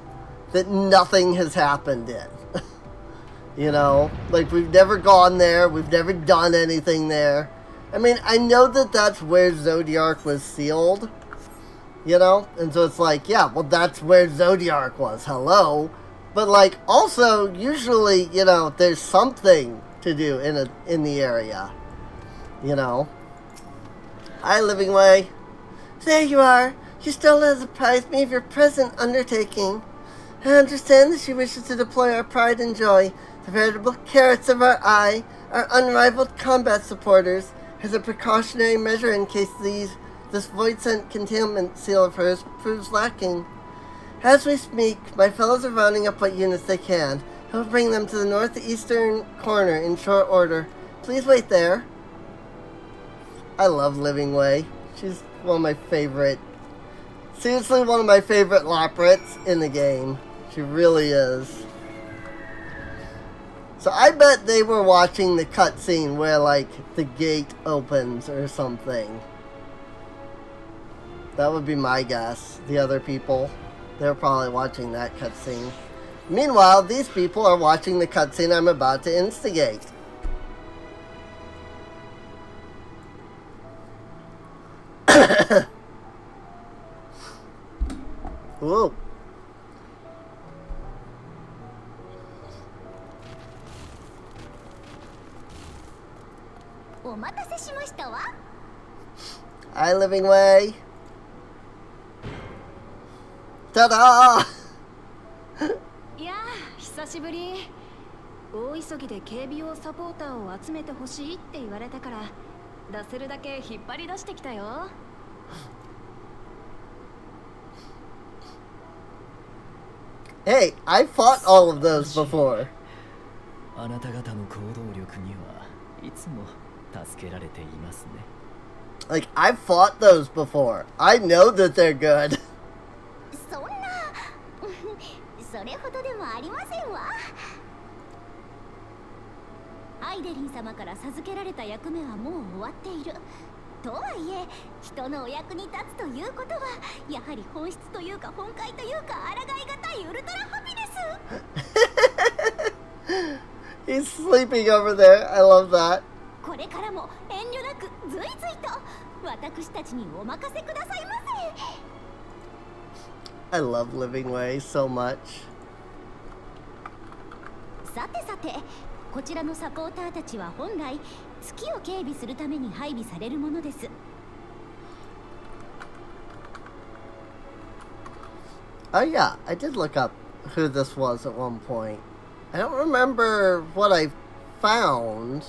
that nothing has happened in. You know, like, we've never gone there, we've never done anything there. I mean, I know that that's where Zodiark was sealed, you know, and so it's like, yeah, well, that's where Zodiark was, hello. But, like, also, usually, you know, there's something to do in the area, you know. Hi, Livingway. There you are. You still have surprised me of your present undertaking. I understand that she wishes to deploy our pride and joy, the veritable carrots of our eye, our unrivaled combat supporters, as a precautionary measure in case this void scent containment seal of hers proves lacking. As we speak, my fellows are rounding up what units they can. I will bring them to the northeastern corner in short order. Please wait there. I love Livingway. She's one of my favorite, seriously one of my favorite Laprats in the game. She really is. So I bet they were watching the cutscene where, like, the gate opens or something. That would be my guess. The other people, they're probably watching that cutscene. Meanwhile, these people are watching the cutscene I'm about to instigate. Ooh. Hi, Livingway. Ta-da! いやー、久しぶり。大急ぎで警備用サポーターを集めてほしいって言われたから、出せるだけ引っ張り出してきたよ。Hey, I fought all of those before. あなた方の行動力にはいつも助けられていますね。 Like, I've fought those before. I know that they're good. そんなそれほどでもありませんわ。アイデリン様から授けられた役目はもう終わっている。とはいえ人のお役に立つということはやはり本質というか本懐というか抗いがたいウルトラハピネス。 He's sleeping over there. I love that. これからも遠慮なくずいずいと私たちにお任せくださいませ。 I love Living Way so much. さてさて、こちらのサポーターたちは本来月を警備するために配備されるものです。Oh yeah, I did look up who this was at one point. I don't remember what I found.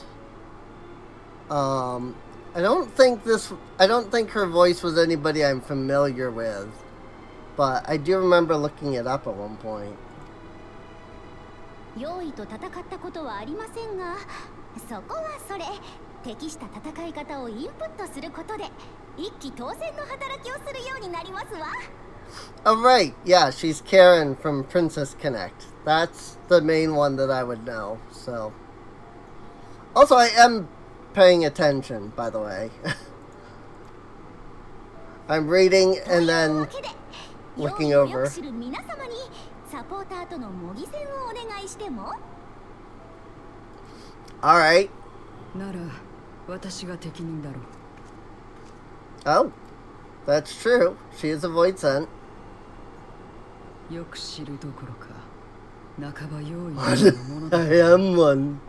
I don't think her voice was anybody I'm familiar with, but I do remember looking it up at one point. 用意と戦ったことはありませんが、そこはそれ、適した戦い方をインプットすることで一気当選の働きをするようになりますわ。 Oh right, yeah, she's Karen from Princess Connect. That's the main one that I would know. So, also I am paying attention, by the way. I'm reading and then looking over. サポーターとの模擬戦をお願いしても？ Alright. なら私が適任だろう。 Oh, that's true. She is a void sent. よく知るどころか半ば用意のものだ。 I am one.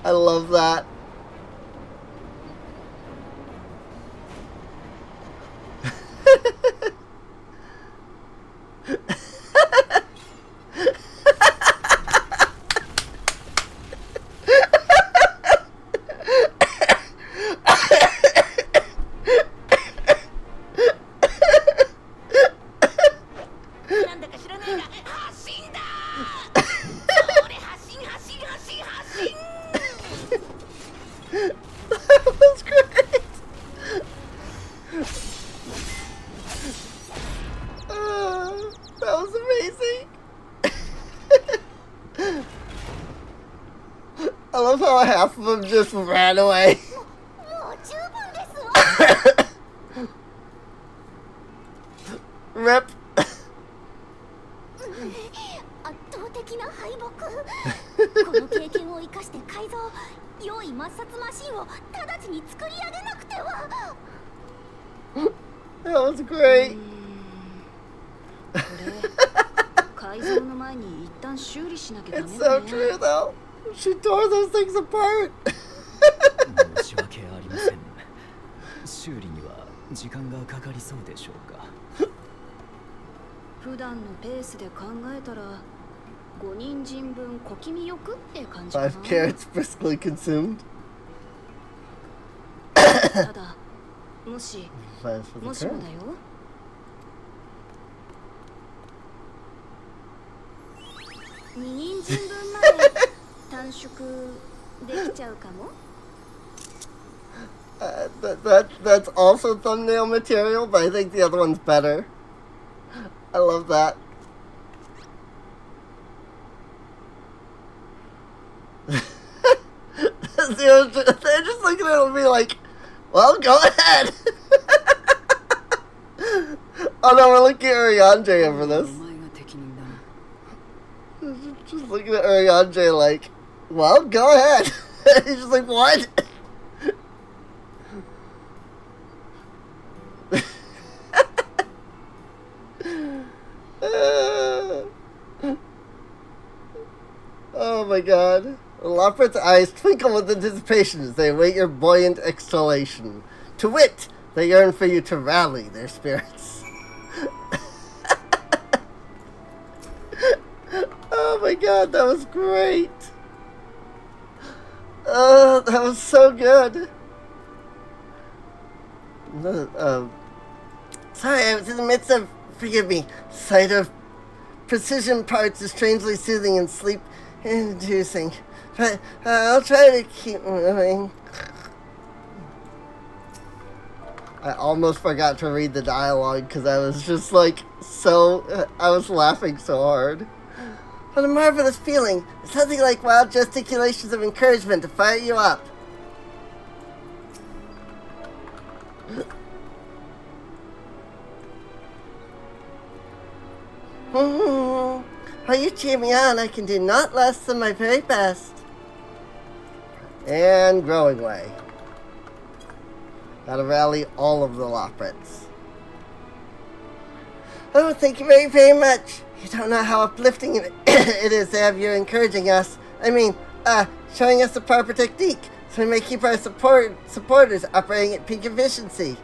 I love that. Half of them just ran away. Rip. 圧倒的な敗北。この経験を生かして改造、用意抹殺マシンを直ちに作り上げなくては。That was great. これ改造の前に一旦修理しなきゃダメね。 It's so true though. She tore those things apart. 申し訳ありません。修理には時間がかかりそうでしょうか。普段のペースで考えたら5人人分小気味よくって感じかな。 5 carrots briskly consumed. ただもしもしもだよ。2人人分まで短縮できちゃうかも。That's also thumbnail material, but I think the other one's better. I love that. They're just looking at it and be like, well, go ahead. Oh no, we're looking at Urianger over this. Just looking at Urianger like, well, go ahead. He's just like, what? Oh my god. Loppert's eyes twinkle with anticipation as they await your buoyant exhalation. To wit, they yearn for you to rally their spirits. Oh my god, that was great. That was so good. Sorry, I was in the midst of, forgive me, sight of precision parts is strangely soothing and sleep-inducing. But I'll try to keep moving. I almost forgot to read the dialogue because I was just like I was laughing so hard. What a marvelous feeling. It's something like wild gesticulations of encouragement to fire you up. While you cheer me on, I can do not less than my very best. And growing way. Gotta rally all of the Loprits. Oh, thank you very, very much. You don't know how uplifting it is to have you encouraging us. I mean, showing us the proper technique so we may keep our supporters operating at peak efficiency.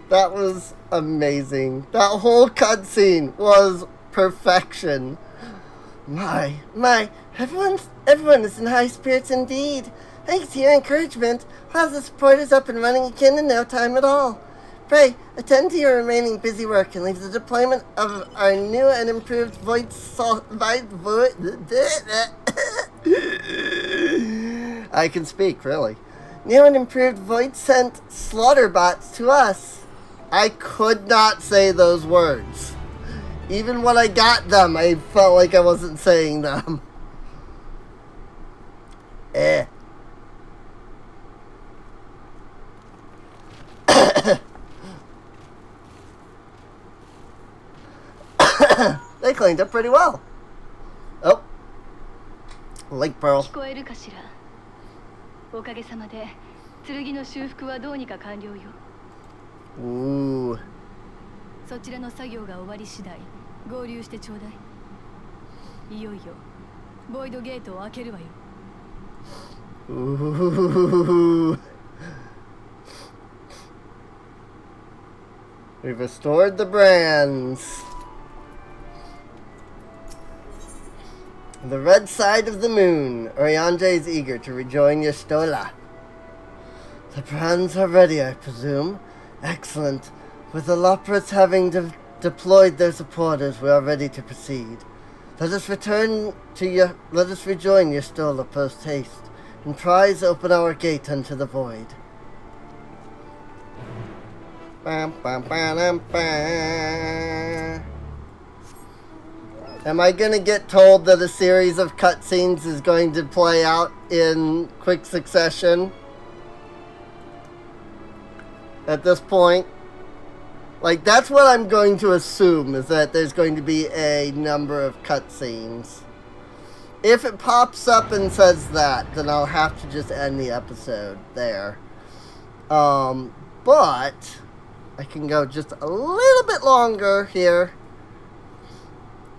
That was amazing. That whole cutscene was perfection. My, everyone is in high spirits indeed. Thanks to your encouragement, we'll have the supporters up and running again in no time at all. Pray, attend to your remaining busy work and leave the deployment of our new and improved I can speak, really. New and improved void-sent slaughter bots to us. I could not say those words. Even when I got them, I felt like I wasn't saying them. They cleaned up pretty well. Oh. Lake Pearl. 聞こえるかしら。おかげさまで剣の修復はどうにか完了よ。Ooh. そちらの作業が終わり次第合流してちょうだい。いよいよボイドゲートを開けるわよ。Ooh. We've restored the brands. The red side of the moon. Oriange is eager to rejoin Yestola. The brands are ready, I presume. Excellent. With the Loprits having deployed their supporters, we are ready to proceed. Let us rejoin Yestola post haste, and prise open our gate unto the void. Bam, bam, bam, bam. Am I going to get told that a series of cutscenes is going to play out in quick succession? At this point? Like, that's what I'm going to assume, is that there's going to be a number of cutscenes. If it pops up and says that, then I'll have to just end the episode there. But I can go just a little bit longer here.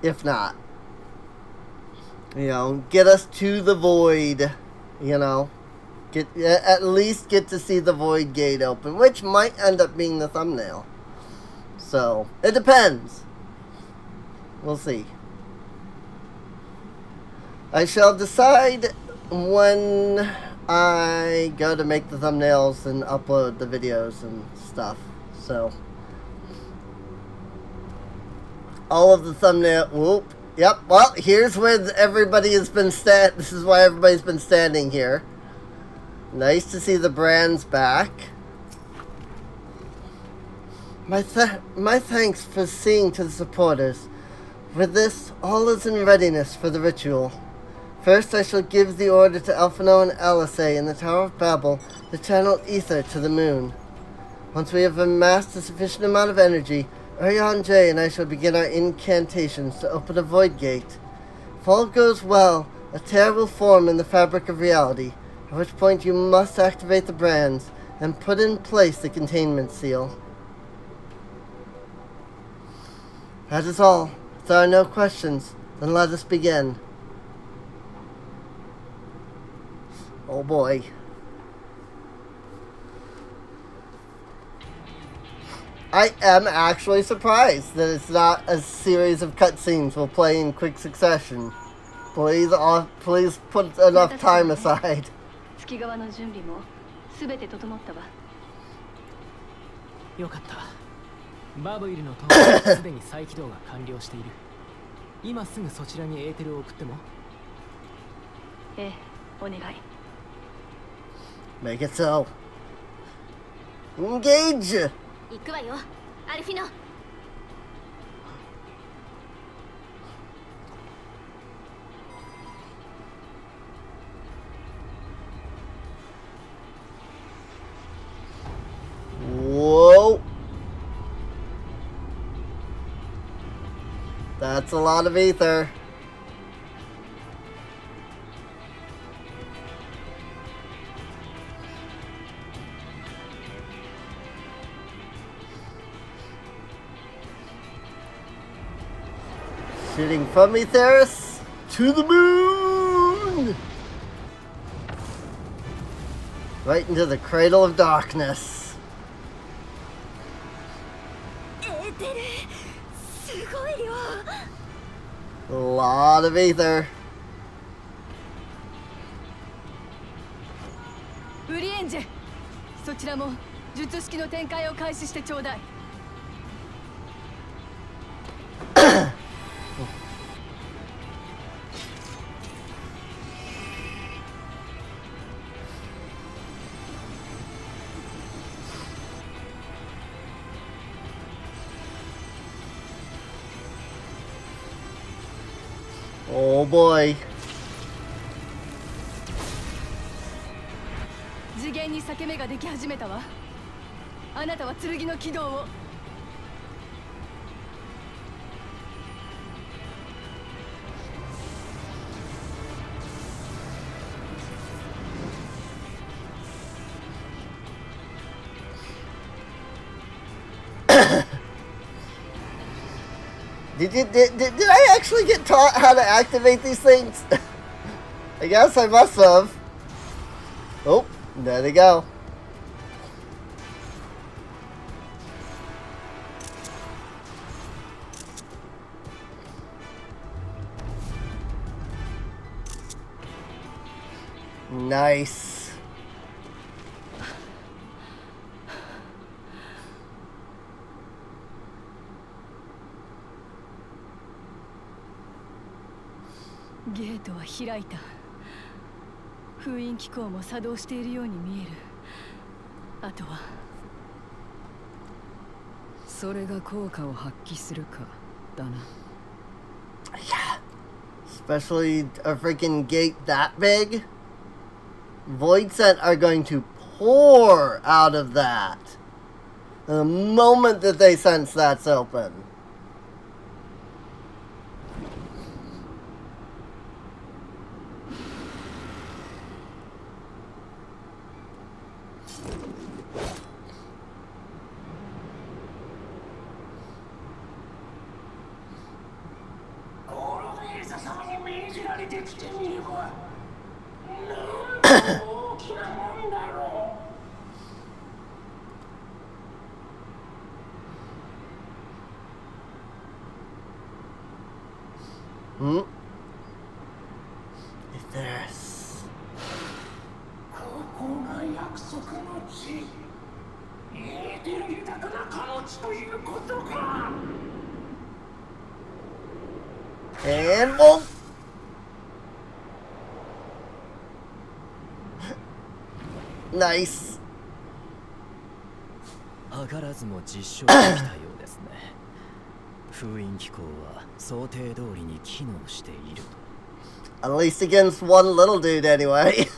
If not, get us to the void, at least get to see the void gate open, which might end up being the thumbnail. So, it depends. We'll see. I shall decide when I go to make the thumbnails and upload the videos and stuff, so... All of the thumbnail. Whoop. Yep. Well, here's where everybody has been This is why everybody's been standing here. Nice to see the brands back. My thanks for seeing to the supporters. With this, all is in readiness for the ritual. First, I shall give the order to Elfino and Alisei in the Tower of Babel to channel ether to the moon. Once we have amassed a sufficient amount of energy, Oriange and I shall begin our incantations to open a void gate. If all goes well, a tear will form in the fabric of reality, at which point you must activate the brands and put in place the containment seal. That is all. If there are no questions, then let us begin. Oh boy. I am actually surprised that it's not a series of cutscenes will play in quick succession. Please put enough time aside. よかった。バブイルの塔はすでに再起動が完了している。今すぐそちらにエーテルを送っても。ええ、お願い。 Make it so. Engage! 行くわよアルフィノ。Whoa! That's a lot of ether. Shooting from Aetheris to the moon! Right into the cradle of darkness. エーテルすごい量。 A lot of ether. ウリエンジェ、そちらも術式の展開を開始してちょうだい。Oh boy. 次元に裂け目ができ始めたわ。あなたは剣の軌道を。Did I actually get taught how to activate these things? I guess I must have. Oh, there they go. Nice. Gate は開いた。封印機構も作動しているように見える。あとはそれが効果を発揮するかだな。 Yeah. Especially a freaking gate that big. Void Scent are going to pour out of that the moment that they sense that's open. Hmm? If there's... ここが約束の地。エーテル豊かな彼地ということか。 And boom! Nice. 図らずも実証できたようですね。封印機構は想定通りに機能していると。 At least against one little dude anyway.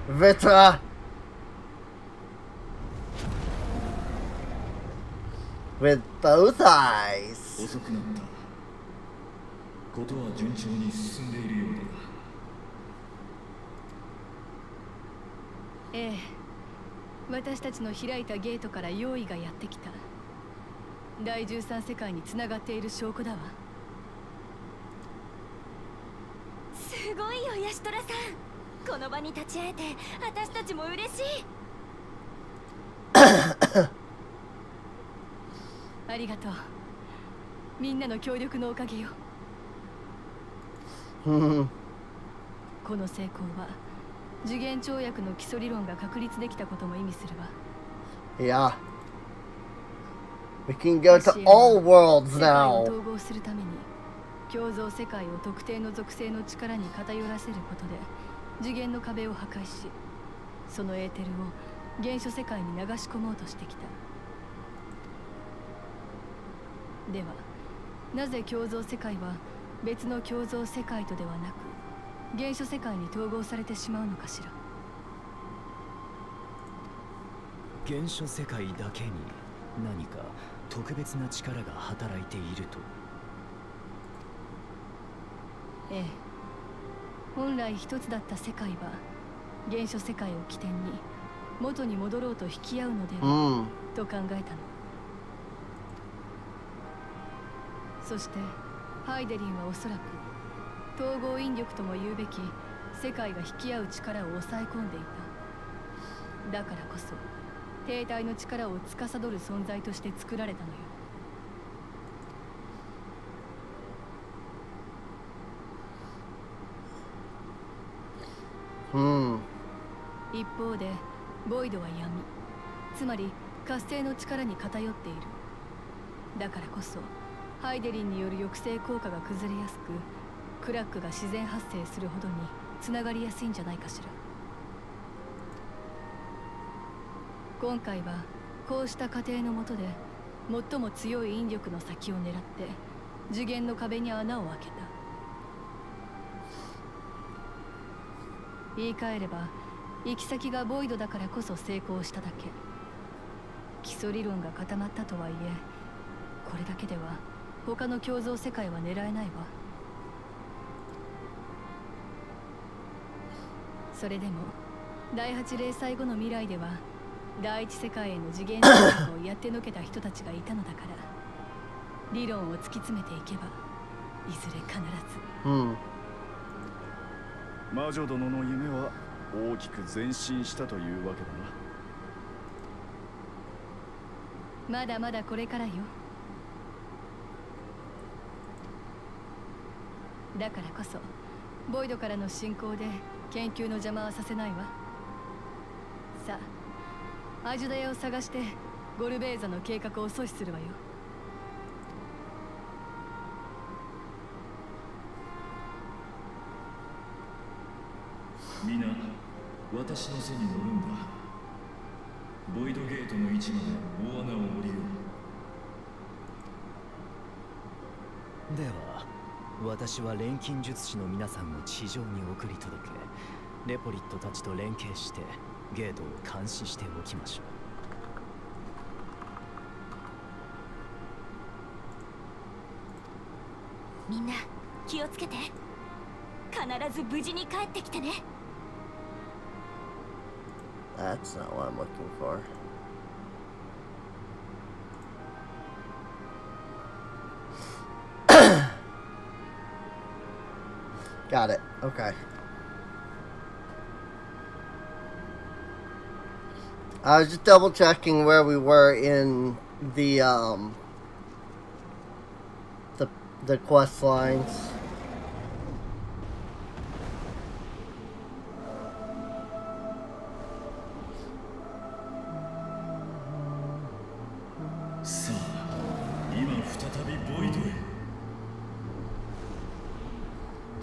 Vitra! With both eyes. 遅くなった。ことは順調に進んでいるようだ。ええ、私たちの開いたゲートから用意がやってきた。第13世界につながっている証拠だわ。すごいよヤシトラさん。この場に立ち会えて私たちも嬉しい。ありがとう。みんなの協力のおかげよ。この成功は次元跳躍の基礎理論が確立できたことも意味するわ。Yeah. We can go to all worlds 世界を now. 統合するために共造世界を特定の属性の力に偏らせることで次元の壁を破壊し、そのエーテルを原初世界に流し込もうとしてきた。ではなぜ共造世界は別の共造世界とではなく原初世界に統合されてしまうのかしら。原初世界だけに何か特別な力が働いていると。ええ、本来一つだった世界は原初世界を起点に元に戻ろうと引き合うのでは、と考えたの。そしてハイデリンはおそらく統合引力とも言うべき世界が引き合う力を抑え込んでいた。だからこそ兵隊の力を司る存在として作られたのよ。一方でボイドは闇、つまり活性の力に偏っている。だからこそハイデリンによる抑制効果が崩れやすく、クラックが自然発生するほどにつながりやすいんじゃないかしら。今回はこうした過程の下で最も強い引力の先を狙って次元の壁に穴を開けた。言い換えれば行き先がボイドだからこそ成功しただけ。基礎理論が固まったとはいえ、これだけでは他の共造世界は狙えないわ。それでも第8零歳後の未来では第一世界への次元跳躍をやってのけた人たちがいたのだから、理論を突き詰めていけばいずれ必ず。魔女殿の夢は大きく前進したというわけだな。まだまだこれからよ。だからこそボイドからの進行で研究の邪魔はさせないわ。さあアジュダヤを探してゴルベーザの計画を阻止するわよ。皆、私の背に乗るんだ。ボイドゲートの位置まで大穴を降りよう。では私は錬金術師の皆さんを地上に送り届け、レポリットたちと連携してゲートを監視しておきましょう。みんな気をつけて。必ず無事に帰ってきてね。That's not what I'm looking for. Got it. Okay. I was just double checking where we were in the quest lines.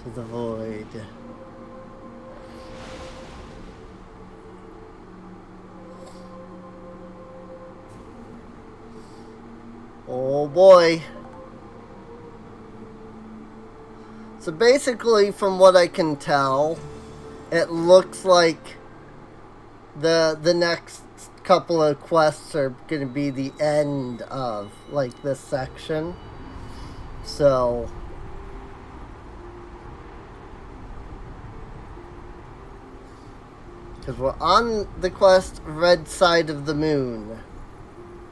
To the void. Oh boy. So basically, from what I can tell, it looks like the next couple of quests are going to be the end of like this section. So because we're on the quest Red Side of the Moon,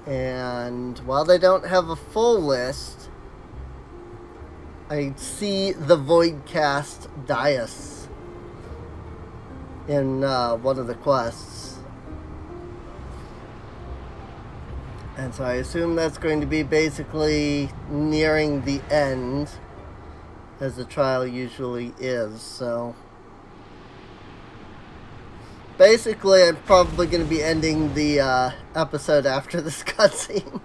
and while they don't have a full list, I see the Voidcast Dais in one of the quests. And so I assume that's going to be basically nearing the end. as the trial usually is, so... Basically, I'm probably going to be ending the episode after this cutscene.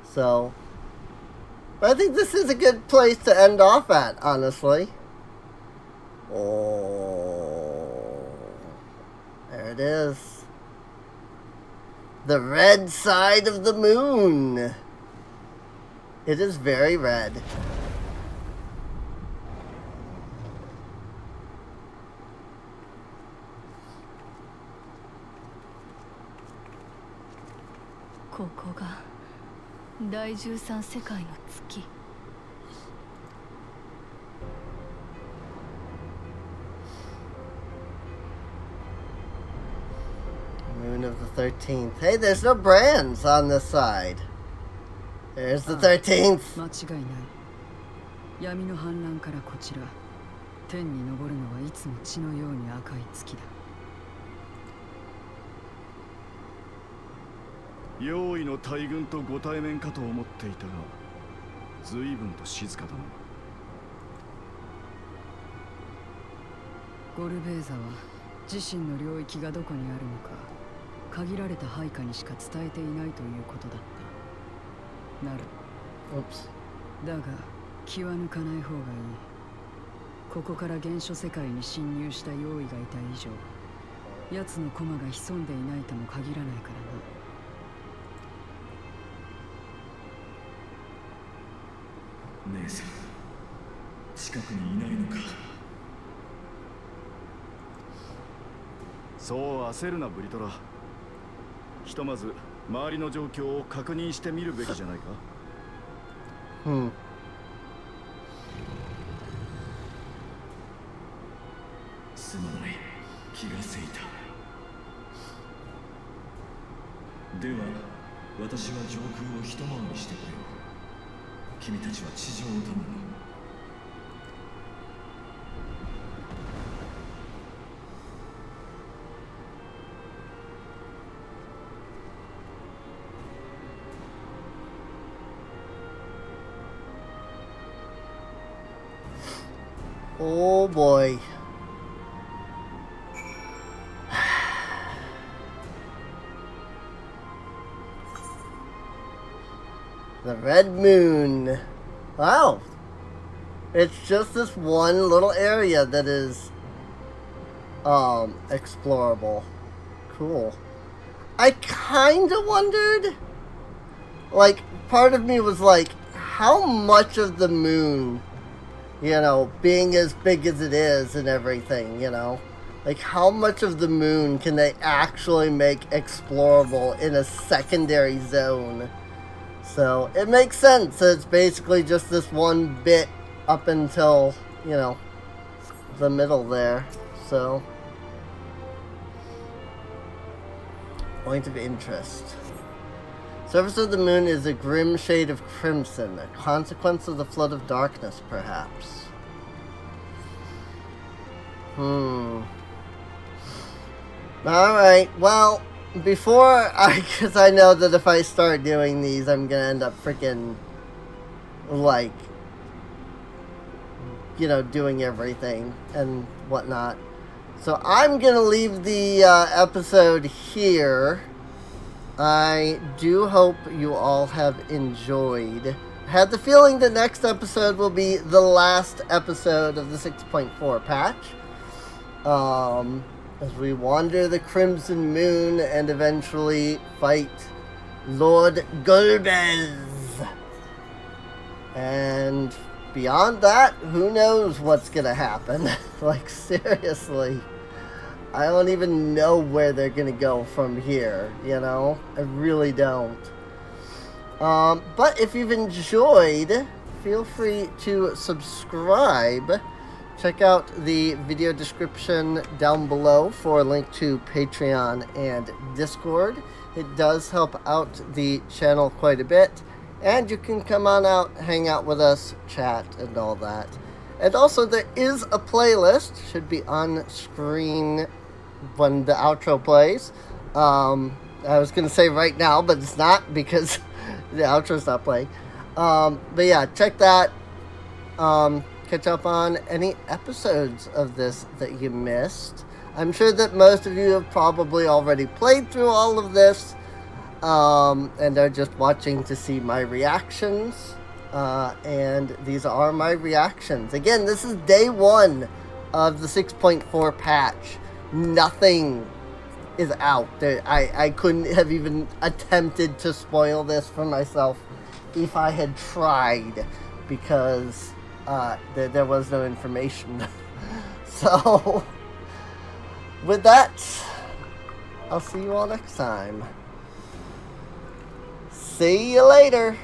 So... But I think this is a good place to end off at, honestly. Oh... There it is. The red side of the moon. It is very red. Moon of the 13th. Hey, there's no brands on this side. There's the 13th. 間違いない。闇の反乱からこちら。天に昇るのはいつも血のように赤い月だ。用意の大軍とご対面かと思っていたが、随分と静かだな。ゴルベーザは自身の領域がどこにあるのか、限られた配下にしか伝えていないということだった。なる。だが気は抜かない方がいい。ここから原初世界に侵入した用意がいた以上、奴の駒が潜んでいないとも限らないからな。姉さん、近くにいないのか。そう焦るなブリトラ。ひとまず周りの状況を確認してみるべきじゃないか。すまない、気がせいた。では私は上空を一回りしてこよう。君たちは地上を頼む。Oh boy. The red moon. Wow. It's just this one little area that is explorable. Cool. I kinda wondered, like, part of me was like, how much of the moon, you know, being as big as it is and everything, you know, like how much of the moon can they actually make explorable in a secondary zone? So it makes sense that it's basically just this one bit up until, you know, the middle there. So, point of interest. Surface of the moon is a grim shade of crimson, a consequence of the flood of darkness, perhaps. Alright, well, because I know that if I start doing these, I'm gonna end up freaking, like, you know, doing everything and whatnot. So I'm gonna leave the episode here. I do hope you all have enjoyed. I had the feeling the next episode will be the last episode of the 6.4 patch. As we wander the Crimson Moon and eventually fight Lord Golbez. And beyond that, who knows what's gonna happen. Like, seriously. I don't even know where they're gonna go from here, you know? I really don't. But if you've enjoyed, feel free to subscribe. Check out the video description down below for a link to Patreon and Discord. It does help out the channel quite a bit. And you can come on out, hang out with us, chat, and all that. And also, there is a playlist, should be on screen when the outro plays. I was going to say right now, but it's not because the outro's not playing. But yeah, check that. catch up on any episodes of this that you missed. I'm sure that most of you have probably already played through all of this, and are just watching to see my reactions. And these are my reactions. Again, this is day 1 of the 6.4 patch. Nothing is out there. I couldn't have even attempted to spoil this for myself if I had tried, because there was no information. So, with that, I'll see you all next time. See you later.